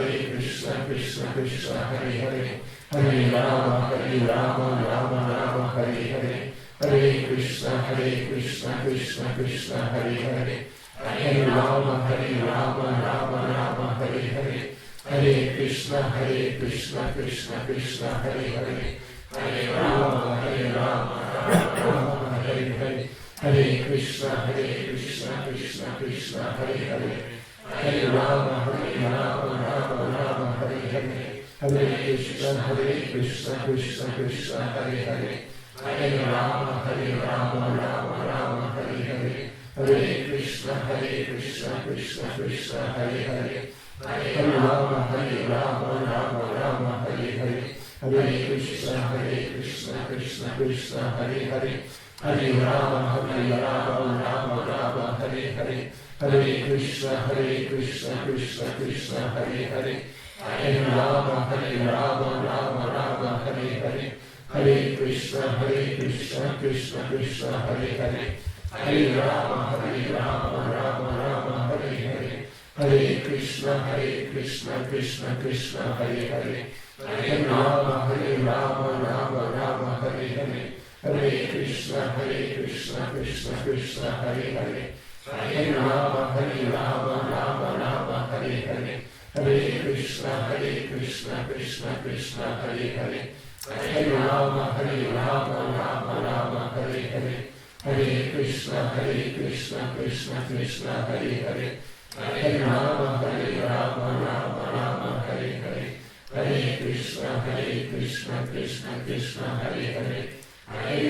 Krishna Hare Hare Hare Rama Rama Rama Hare Hare Hare Krishna Krishna Hare Hare Hare Rama Rama Rama Hare Hare Hare Krishna Krishna Hare Hare Hare Rama Rama Rama Hare Hare Hare Krishna Krishna Hare Hare Hare Rama Rama Rama Hare Hare Hare Krishna Krishna Hare Hare Hare Rama Rama Rama Hare Hare Hare Krishna Krishna Hare Hare Hare Rama Rama Rama Hare Hare Hare Krishna Krishna Hare Hare Hare Rama Rama Rama Hare Hare Hare Krishna Krishna Hare Hare Hare Rama Rama Rama Hare Hare Hare Krishna Krishna Hare Hare Hare Rama Rama Rama Hare Hare Hare Krishna Krishna Hare Hare Hare Rama Rama Rama Hare Hare Hare Krishna Krishna Hare Hare Hare Rama Rama Rama Hare Hare Hare Krishna Krishna Hare Hare Hare Rama Rama Rama Hare Hare Hare Krishna Krishna Hare Hare Hare Rama Rama Rama Hare Hare Hare Krishna Krishna Hare Hare Hare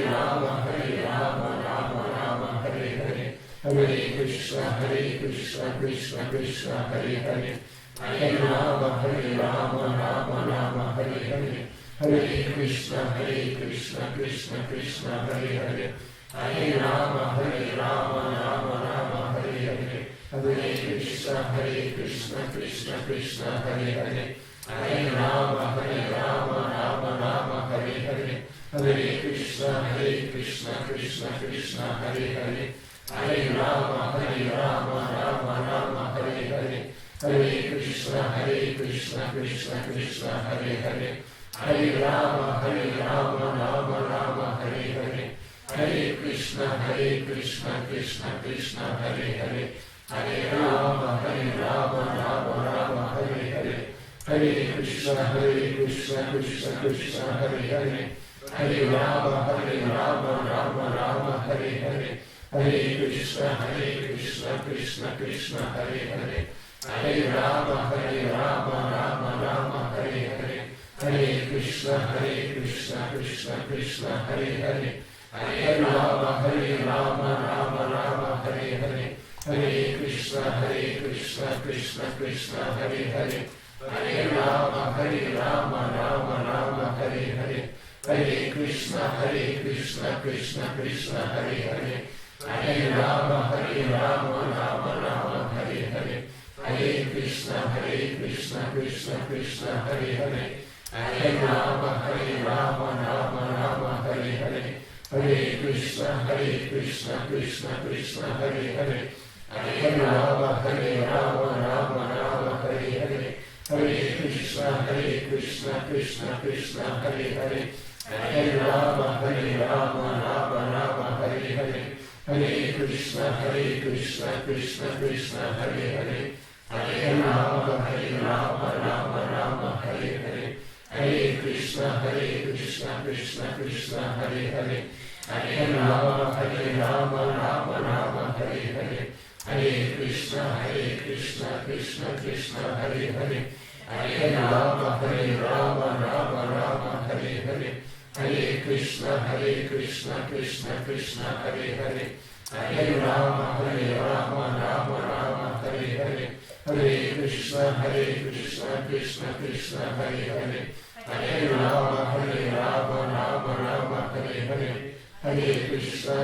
Rama Rama Rama Hare Hare Hare Krishna Krishna Hare Hare Hare Rama, Rama Rama, Hare Hare. Hare Krishna, Krishna Krishna, Hare Hare. Hare Rama, Rama Rama, Hare Hare. Hare Krishna, Krishna Krishna, Hare Hare. Hare Rama, Rama Rama, Hare Hare. Hare Krishna, Krishna Krishna, Hare Hare. Hare Rama, Rama Rama, Hare Hare. Hare Krishna, Krishna Krishna, Hare Hare. Hare Rama, Rama Rama, Hare Hare. Hare Krishna, Krishna Krishna, Hare Hare. Hare Rama, Rama Rama, Hare Hare. Hare Krishna, Krishna Krishna, Hare Hare. Hare Rama, Rama, Hare Hare. Hare Krishna, Krishna Krishna, Hare Hare. Hare Rama, Rama, Hare Hare. Hare Krishna, Krishna Krishna, Hare Hare. Hare Rama, Rama, Hare Hare. Hare Krishna, Krishna Krishna, Hare Hare. Hare Rama, Rama, Hare Hare. Hare Krishna, Krishna Krishna, Hare Hare. Hare Rama, Rama, Hare Hare. Hare Krishna, Krishna Krishna, Hare Hare. Hare Rama, Rama, Hare Hare. Hare Krishna, Krishna Krishna, Hare Hare. Hare Rama, Rama, Hare Hare. Hare Krishna, Krishna Krishna, Hare Hare. Hare Rama, Rama, Hare Hare. Hare Krishna, Krishna Krishna, Hare Hare. Hare Rama, Rama, Hare Hare. Hare Krishna, Krishna Krishna, Hare Hare. Hare Rama, Rama, Hare Hare. Hare Krishna, Krishna Krishna, Hare Hare. Hare Rama, Rama, Hare Hare. Hare Krishna, Krishna Krishna, Hare Hare. Hare Rama, Rama, Hare Hare. Hare Krishna, Krishna Krishna, Hare Hare. Hare Rama, Rama, Hare Hare. Hare Krishna,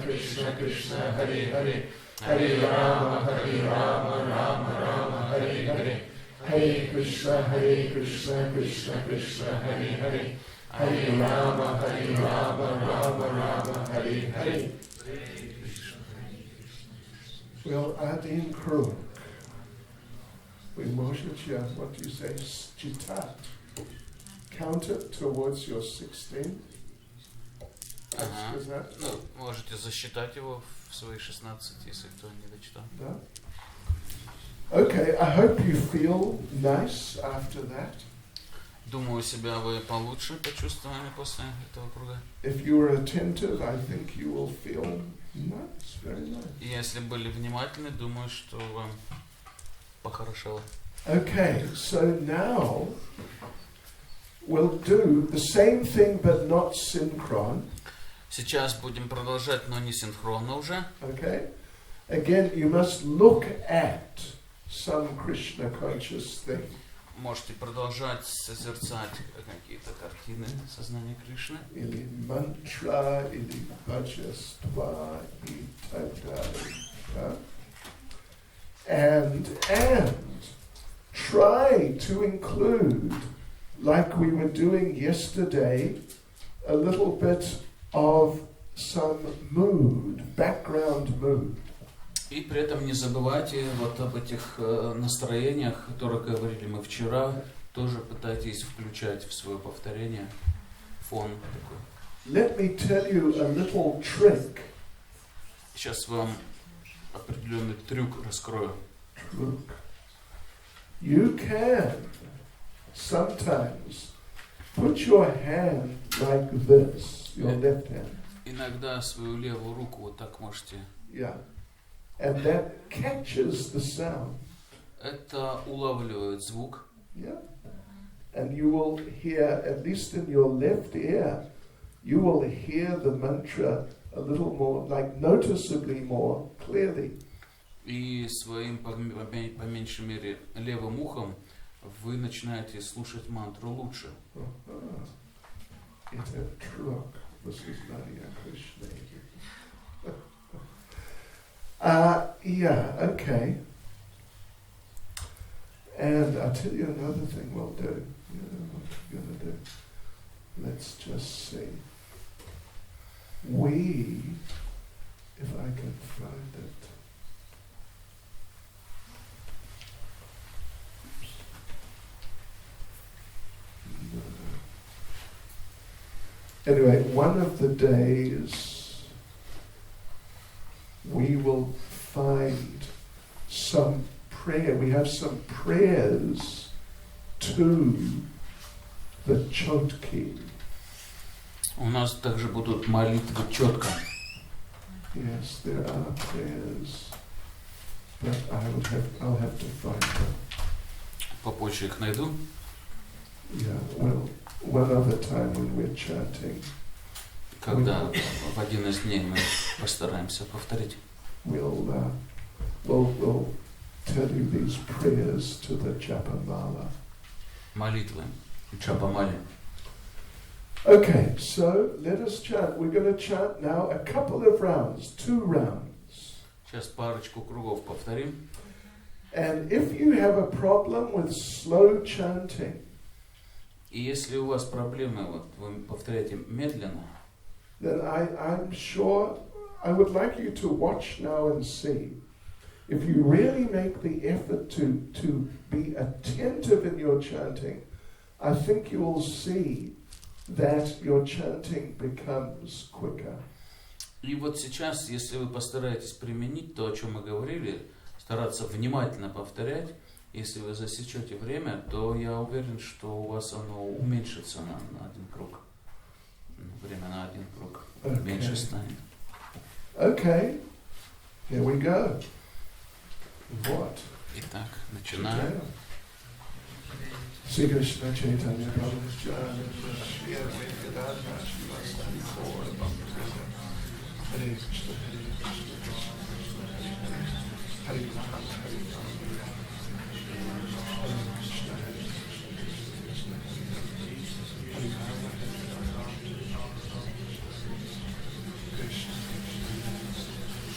Krishna Krishna, Hare Hare. Hare Rama, Rama, Hare Hare. Hare Krishna, Krishna Krishna, Hare Hare. Hare Rama, Rama, Hare Hare. We'll add in Kruk. We можете, what do you say, считать. Count it towards your 16. Ага. Ну, можете засчитать его в свои 16, если кто не дочитал. Да. Okay, I hope you feel nice after that. Думаю, себя вы получше почувствовали после этого круга. If you were attentive, I think you will feel nice, very nice. Если были внимательны, думаю, что вам похорошело. Okay, so now we'll do the same thing but not synchron. Сейчас будем продолжать, но не синхронно уже. Okay? Again, you must look at some Krishna conscious thing. Можете продолжать созерцать какие-то картины сознания Кришны. Или мантра, или баджаства, и так далее. And try to include, like we were doing yesterday, a little bit of some mood, background mood. И при этом не забывайте вот об этих настроениях, о которых говорили мы вчера, тоже пытайтесь включать в свое повторение фон такой. Let me tell you a little trick. Сейчас вам определенный трюк раскрою. Trick. You can sometimes put your hand like this, your left hand. Иногда свою левую руку вот так можете. Yeah. And that catches the sound. Это улавливает звук. Yeah. And you will hear, at least in your left ear, you will hear the mantra a little more, like noticeably more clearly. И своим, по меньшей мере, левым ухом вы начинаете слушать мантру лучше. Yeah, okay. And I'll tell you another thing we'll do. You know what we're going to do? Let's just see. We, if I can find it. No. Anyway, one of the days we will find some prayer. We have some prayers to the Chotki. У нас также будут молитвы четко. Yes, there are prayers, but I'll have to find them. Попозже их найду. Yeah, well, one other time when we're chanting. Когда в один из дней мы постараемся повторить. We'll tell you these prayers to the Japa mala. Молитвы Джапа мали. Okay, so let us chant. We're going to chant now a couple of rounds, 2 rounds. Сейчас парочку кругов повторим. And if you have a problem with slow chanting, И если у вас проблемы, вот вы повторяете медленно, then I'm sure I would like you to watch now and see. If you really make the effort to be attentive in your chanting, I think you will see that your chanting becomes quicker. И вот сейчас, если вы постараетесь применить то, о чем мы говорили, стараться внимательно повторять, если вы засечете время, то я уверен, что у вас оно уменьшится на один круг. Время на один круг меньше станет. Okay, here we go. What? Итак, начинаем. Sri Krishna Chaitanya Prabhu Nityananda Shri Advaita Gadadhara Srivastava Gaura Bhaktivinoda Hare Krishna Hare Krishna Hare Krishna Hare Krishna Hare Krishna Hare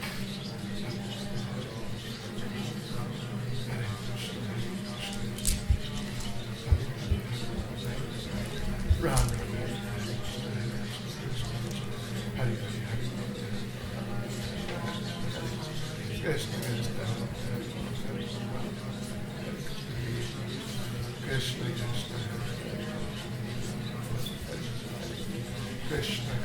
Krishna Hare Rama Hare Rama Krishna Hare Krishna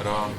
Рам.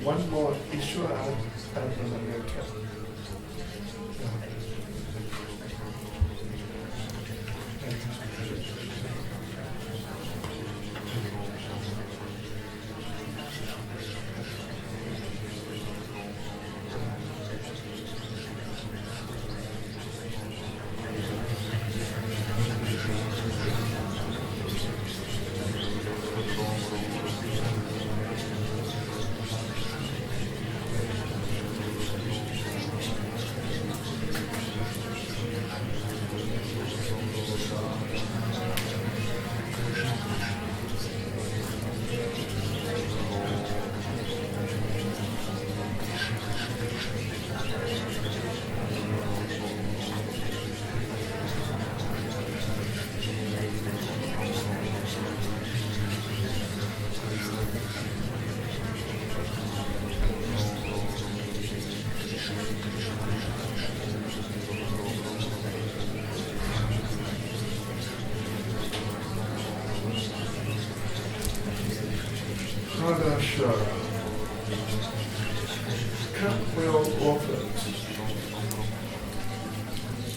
One more issue out of America. Хорошо. Как был опыт?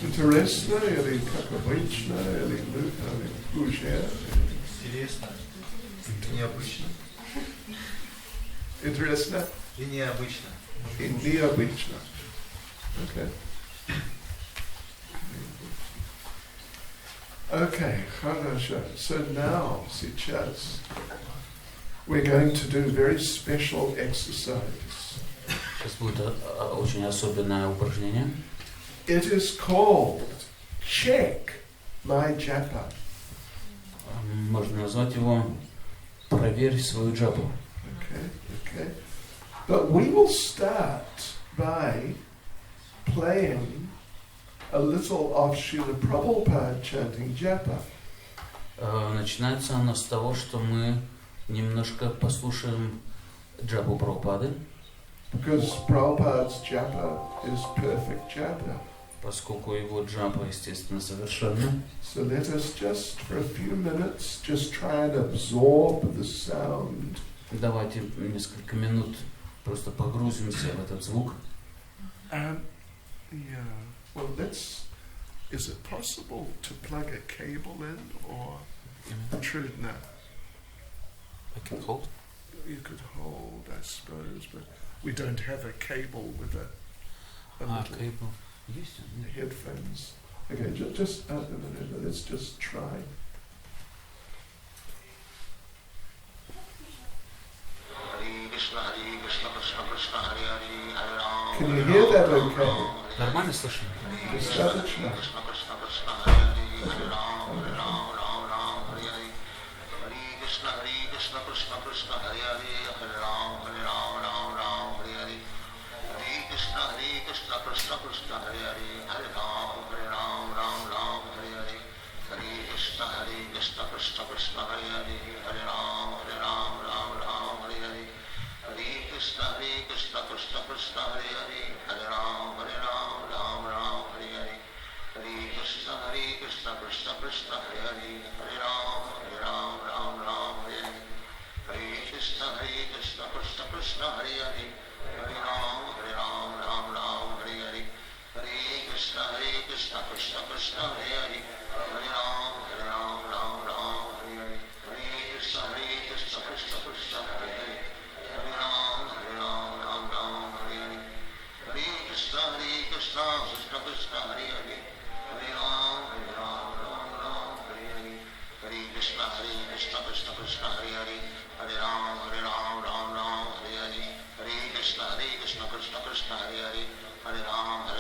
Интересно или как обычно, или лучше? Интересно и необычно. Интересно И необычно. и необычно. Okay. Okay, хорошо. So now, сейчас, we're going to do very special exercise. Сейчас будет очень особенное упражнение. It is called Check My Japa. Можно назвать его «Проверь свою джапу». Okay, okay. But we will start by playing a little of Srila Prabhupada chanting Japa. Начинается оно с того, что мы немножко послушаем джапу Прабхупады. Because Prabhupada's Japa is perfect Japa. Поскольку его джапа, естественно, совершенна. So let us just for a few minutes just try and absorb the sound. Давайте несколько минут просто погрузимся в этот звук. Yeah. Well, is it possible to plug a cable in or intrude now? I can hold. You could hold, I suppose, but we don't have a cable with a little Cable. Есть он? headphones. Okay, just let's just try. Can you hear that okay? Нормально слышно? Достаточно. Hare Krishna Krishna Hare Hare Hare Ram Hare Ram Ram Krishna Hare Hare Hare Ram Ram Ram Hare Hare Krishna Krishna Krishna Hare Hare Hare Ram Ram Hare Hare Hare Krishna Krishna Krishna Hare Hare Hare Ram Ram Hare Hare Hare Krishna Krishna Krishna Hare Hare Hare Ram Ram Hare Hare Hare Krishna Krishna Krishna Hare Hare Hare Ram Hare Hare Hare Krishna Krishna Krishna Hare Hare Hare Ram Hare Hare Hare Krishna Krishna Krishna Hare Hare Hare Ram Hare Hare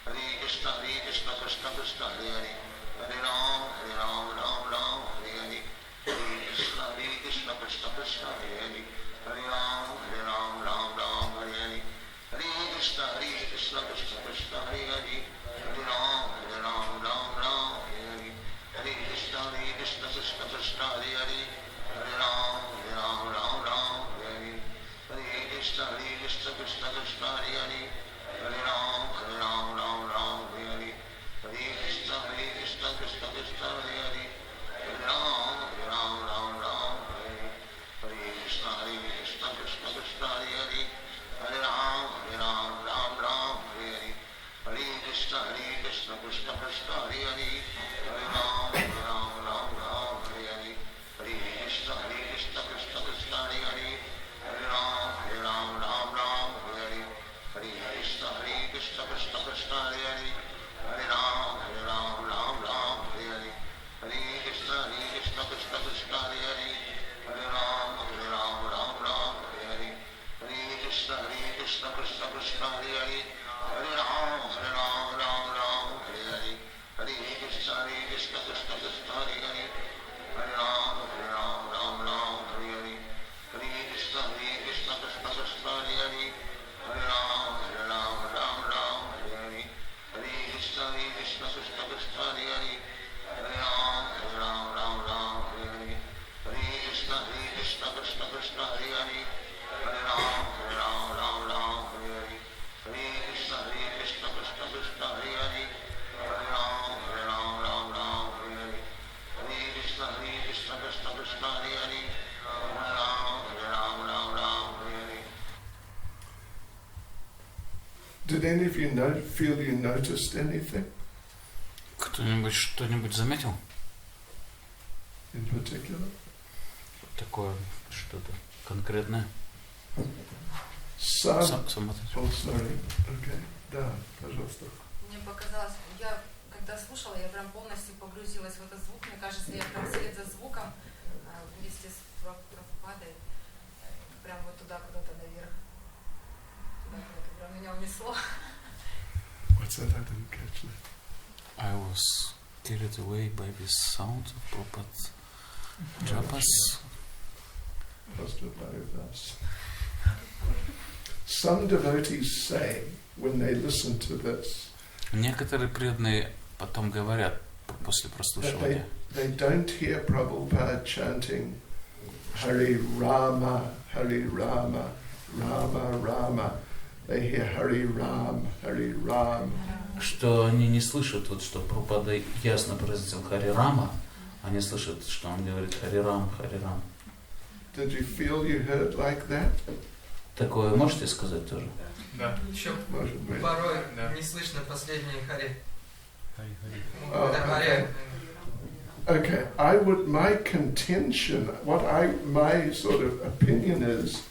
Hare Krishna Krishna Krishna Hare Hare Hare Ram Hare Hare Hare Krishna Krishna Krishna Hare Hare Hare Ram Hare Hare Hare Krishna Krishna Krishna Hare Hare Hare Ram Hare Hare Hare Krishna Krishna Krishna Hare Hare Hare Ram Hare Hare Hare Krishna Krishna Krishna Hare Hare Hare Ram Hare Hare Hare Krishna Krishna Krishna Hare Hare Hare Ram Hare Hare Hare Krishna Krishna Krishna Hare Hare Hare Ram Hare Hare Hare Krishna Krishna Krishna Hare Hare Hare Ram Hare Hare Hare Krishna Krishna Krishna Hare Hare Hare Ram Hare Hare Hare Krishna Krishna Krishna Hare Hare Hare Ram Hare Hare Hare Krishna Krishna Krishna Hare Hare Hare Ram Hare Hare Hare Krishna Krishna Krishna Hare Hare Hare Ram Hare Hare Hare Krishna Krishna Krishna Hare Hare Hare Ram Hare Hare Hare Krishna Krishna Krishna Hare Hare Hare Ram Hare Hare Hare Krishna Krishna Krishna Hare Hare Hare Ram Hare Hare Hare Krishna Krishna Krishna Hare Hare Hare Ram Hare Hare Hare Krishna Krishna Krishna Hare Hare Hare Ram Hare Hare Hare Krishna Krishna Krishna Hare Hare Hare Ram Hare Hare. Did any of you feel you noticed anything Кто-нибудь что-нибудь заметил? in particular? Такое что-то конкретное? Some. Сам Oh, sorry. Okay. Да, пожалуйста. Мне показалось, я когда слушала, я прям полностью погрузилась в этот звук. Мне кажется, я прям вслед за звуком вместе с Прабхупадой прям вот туда куда-то наверх. Туда куда-то прям меня унесло. What's that? I didn't catch that. I was carried away by the sound of Prabhupada's Japas. Some devotees say, when they listen to this, Некоторые преданные потом говорят после прослушивания, they don't hear Prabhupada chanting Hare Rama, Rama Rama. They hear Hare Ram. что они не слышат, вот что Прабхупада ясно произносил Хари Рама, они слышат, что он говорит Хари Рам. Did you feel you heard like that? Такое можете сказать тоже? Да. Еще Может быть. порой не слышно последние хари. Okay, my contention, my sort of opinion is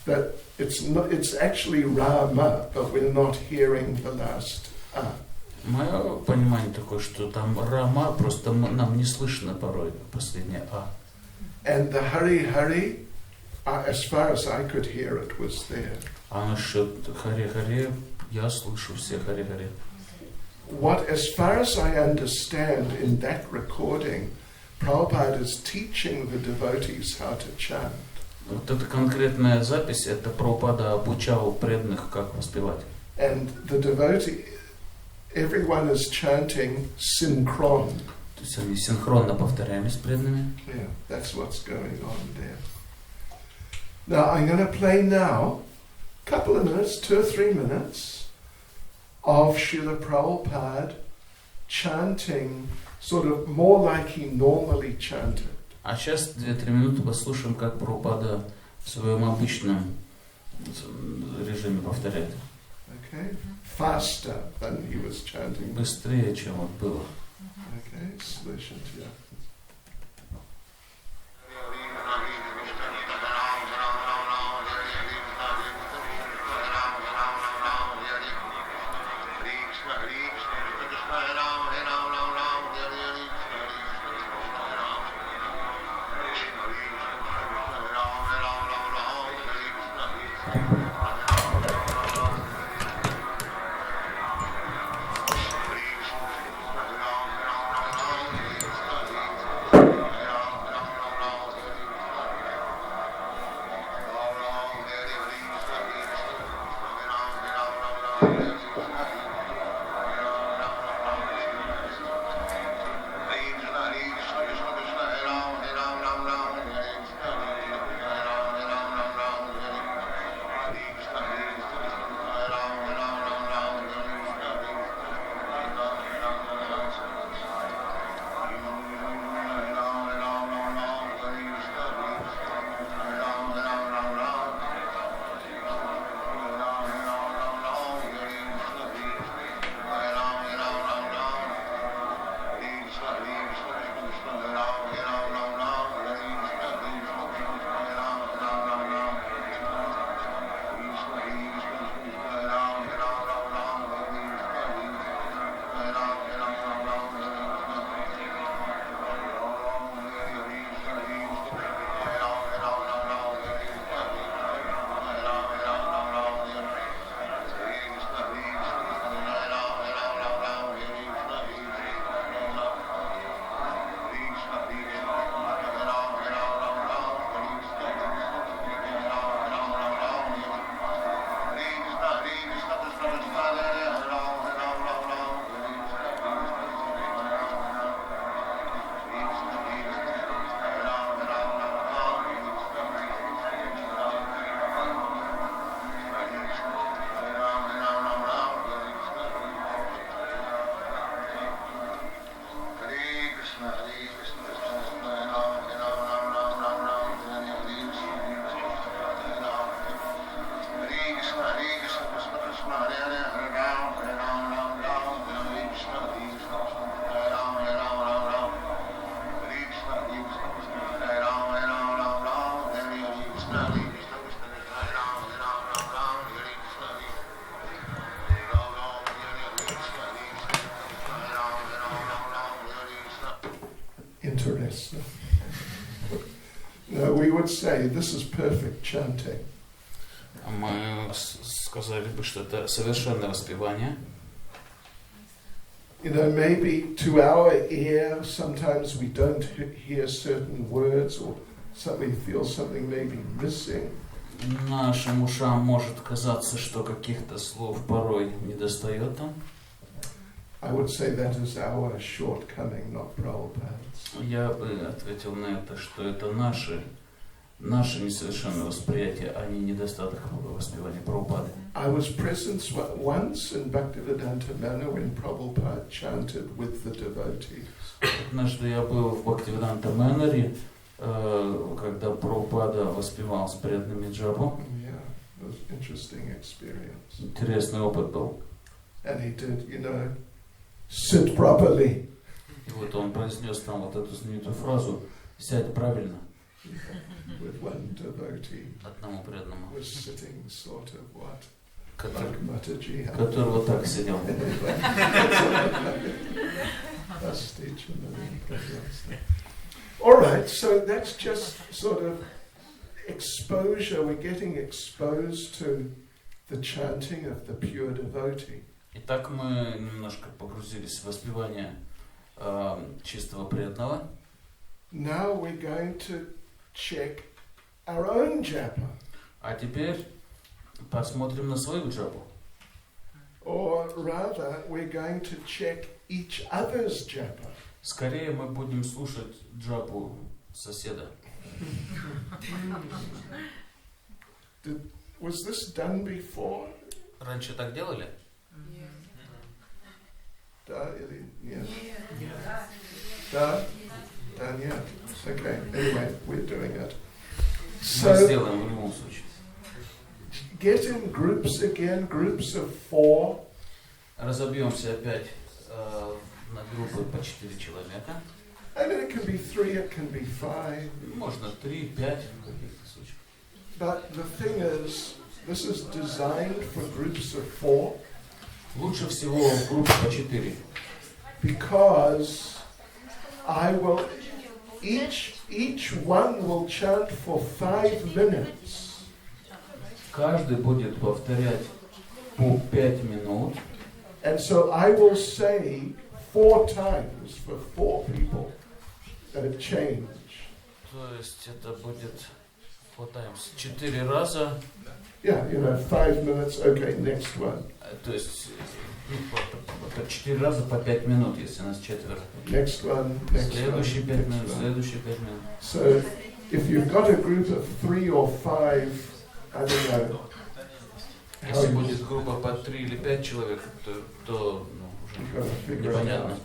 that it's actually Rama, but we're not hearing the last A. Мое понимание такое, что там Рама, просто нам не слышно порой последнее А. And the Hari, as far as I could hear it, was there. А насчет Хари, я слышу все Хари. What, as far as I understand in that recording, Prabhupada is teaching the devotees how to chant. Вот эта конкретная запись, это Прабхупада обучал преданных, как воспевать. And the devotee, everyone is chanting synchron. То есть они синхронно повторяли с преданными. Yeah, that's what's going on there. Now I'm going to play now a couple of minutes, 2 or 3 minutes, of Srila Prabhupada chanting sort of more like he normally chanted. А сейчас 2-3 минуты послушаем, как Прабхупада в своем обычном режиме повторяет. Okay? Faster than he was chanting. Быстрее, чем вот было. Okay, слышите? Interesting. No, we would say this is perfect chanting. Мы сказали бы, что это совершенное воспевание. You know, maybe to our ear, sometimes we don't hear certain words or something feels something maybe missing. Нашим ушам может казаться, что каких-то слов порой недостает там. I would say that is our shortcoming, not Prabhupada's. Я бы ответил на это, что это наше несовершенное восприятие, а не недостаток воспевания Прабхупады. I was present once in Bhaktivedanta Manor when Prabhupada chanted with the devotees. Однажды я был в Бхактивиданта Мэноре, когда Прабхупада воспевал с преданными Джапу. Yeah, it was an interesting experience. Интересный опыт был. And he did, you know, sit properly. И вот он произнес там вот эту знаменитую фразу «Сядь правильно». With one devotee Одному преданному, was sitting sort of what? который Like вот так сидел. All right, so that's just sort of exposure. We're getting exposed to the chanting of the pure devotee. Итак, мы немножко погрузились в воспевание чистого преданного. Now we're going to check our own japa. А теперь посмотрим на свою джапу. Or rather, we're going to check each other's japa. Скорее мы будем слушать джапу соседа. Was this done before? Раньше так делали? Да или нет? Да? Да, нет. Okay, anyway, we're doing it. Мы сделаем в любом случае. Get in groups again, groups of 4. Разобьемся опять на группы по 4 человека. I mean, it can be 3, it can be 5. Можно 3, 5 в каких-то случаях. But the thing is, this is designed for groups of 4. Лучше всего в группе по 4. Because I will, each one will chant for 5 minutes. Каждый будет повторять по 5 минут. And so I will say 4 times for 4 people that have changed. То есть это будет 4 раза. Yeah, 5 minutes, okay, next one. То есть 4 раза по 5 минут, если нас 4. Next one, next Следующие one. 5 минут, следующие 5 минут. So if you've got a group of 3 or 5, I don't know. Если будет группа по 3 или 5 человек, то уже непонятно.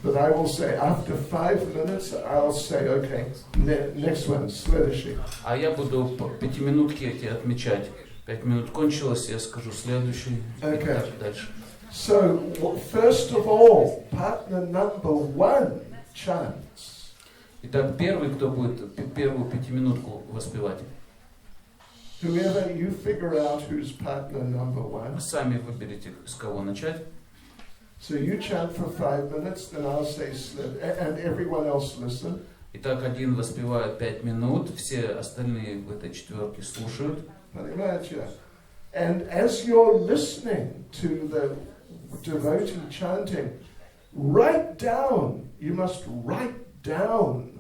But I will say after 5 minutes, I'll say, okay, next one, следующий. А я буду по 5-минутки эти отмечать. 5 минут кончилось, я скажу следующий. Okay. И так дальше. So, first of all, partner number 1 chants. Итак, первый, кто будет первую 5-минутку воспевать. Whoever you figure out who's partner number 1. Сами выберите, с кого начать. So you chant for 5 minutes, then I'll say, and everyone else listen. Итак, один воспевает 5 минут, все остальные в этой четверке слушают. And as you're listening to the devotee chanting, you must write down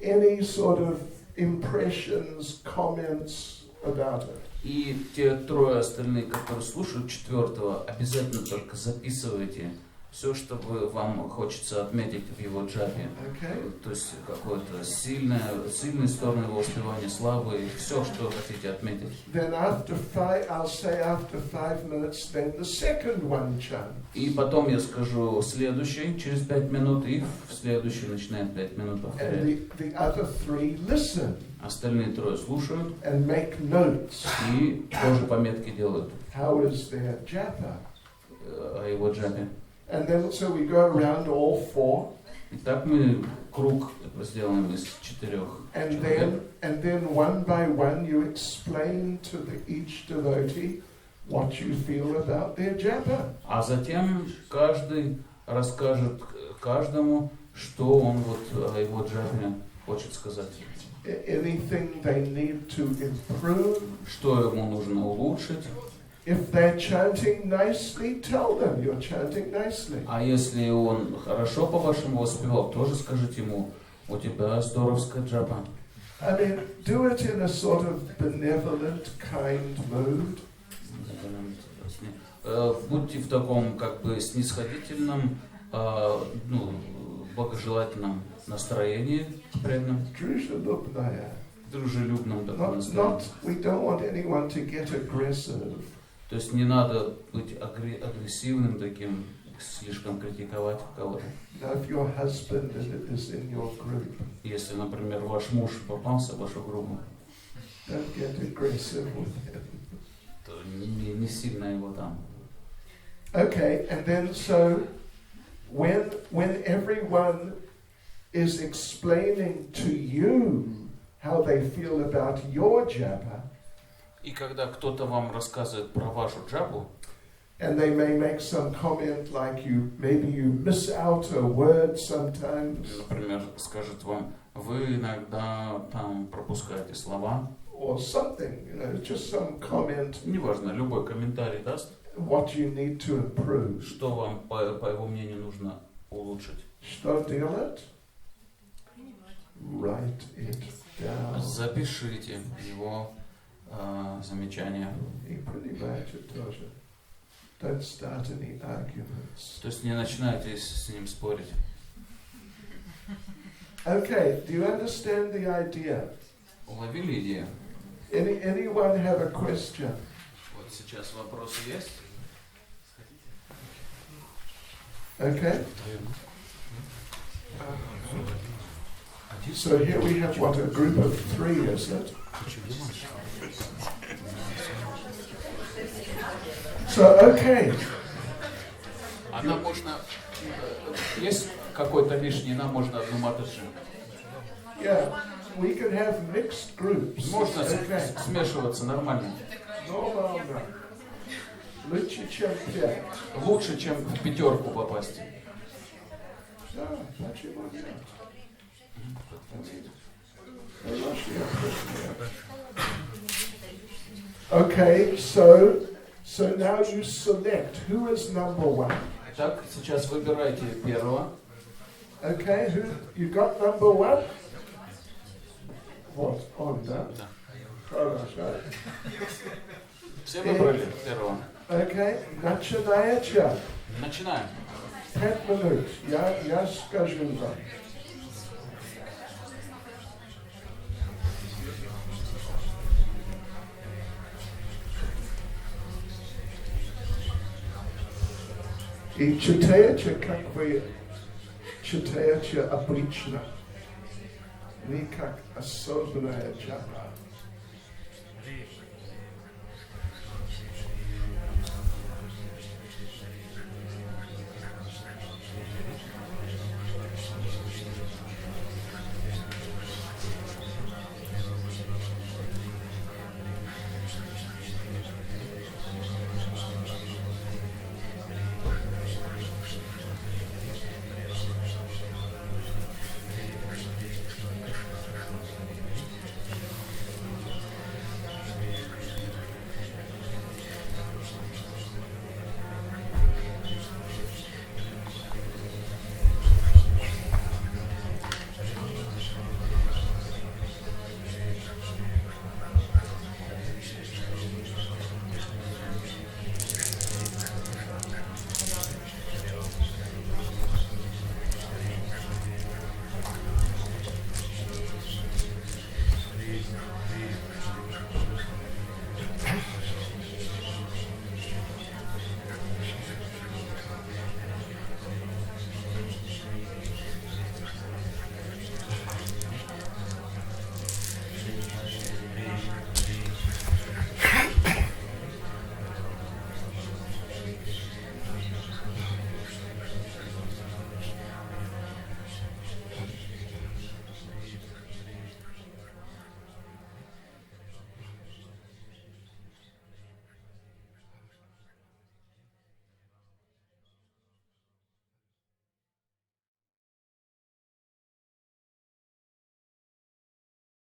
any sort of impressions, comments about it. И те 3 остальные, которые слушают 4-го, обязательно только записывайте все, что вам хочется отметить в его джапе. Okay. То есть какое-то сильные стороны его воспевания, слабые, все, что хотите отметить. Then I'll say after 5 minutes, then the second one chant. И потом я скажу следующий, через 5 минут, и следующий начинает 5 минут повторять. And the other 3 listen. Остальные 3 слушают and make notes. И тоже пометки делают How is their japa? О его джапе. And then so we go around all 4. Итак, мы круг сделаем из 4 человек. And then one by one you explain to each devotee what you feel about their japa. А затем каждый расскажет каждому, что он о его джапе хочет сказать. Anything they need to improve. Что ему нужно улучшить. If they're chanting nicely, tell them you're chanting nicely. А если он хорошо по-вашему воспевал, тоже скажите ему, у тебя здоровская джапа. I mean, do it in a sort of benevolent, kind mood. Будьте в таком как бы снисходительном, благожелательном настроении, преданном, дружелюбном таком настроении. We don't want anyone to get aggressive. То есть не надо быть агрессивным таким, слишком критиковать кого-то. If your husband is in your group, если, например, ваш муж попался в вашу группу, don't get aggressive with him. То не сильно его там. Okay, and then so when everyone is explaining to you how they feel about your japa, и когда кто-то вам рассказывает про вашу джапу, and they may make some comment like maybe you miss out a word sometimes, например, скажет вам, вы иногда там пропускаете слова, or something, just some comment. Неважно, любой комментарий даст. What you need to improve. Что вам, по его мнению, нужно улучшить. Что делать? Write it down. Запишите его замечания. И принимайте тоже. Don't start any arguments. То есть не начинайте с ним спорить. Okay, do you understand the idea? Уловили идею? Anyone have a question? Вот сейчас вопросы есть? Okay? So here we have what, a group of 3, is it? So, okay. А нам можно, есть какой-то лишний, нам можно одну матаджи. Yeah, we can have mixed groups. Можно Okay. смешиваться нормально. Нормально. Лучше, чем 5. Лучше, чем в 5 попасть. Да, почему нет? Okay, so now you select who is number 1. Так, сейчас выбирайте первого. Okay, who you got number 1? What? On that? Да. Хорошо. Все выбрали первого. Okay, начинаете. Начинаем. 5 минут. Я скажу вам. И читаете, как вы читаете обычно, не как особенная джапа.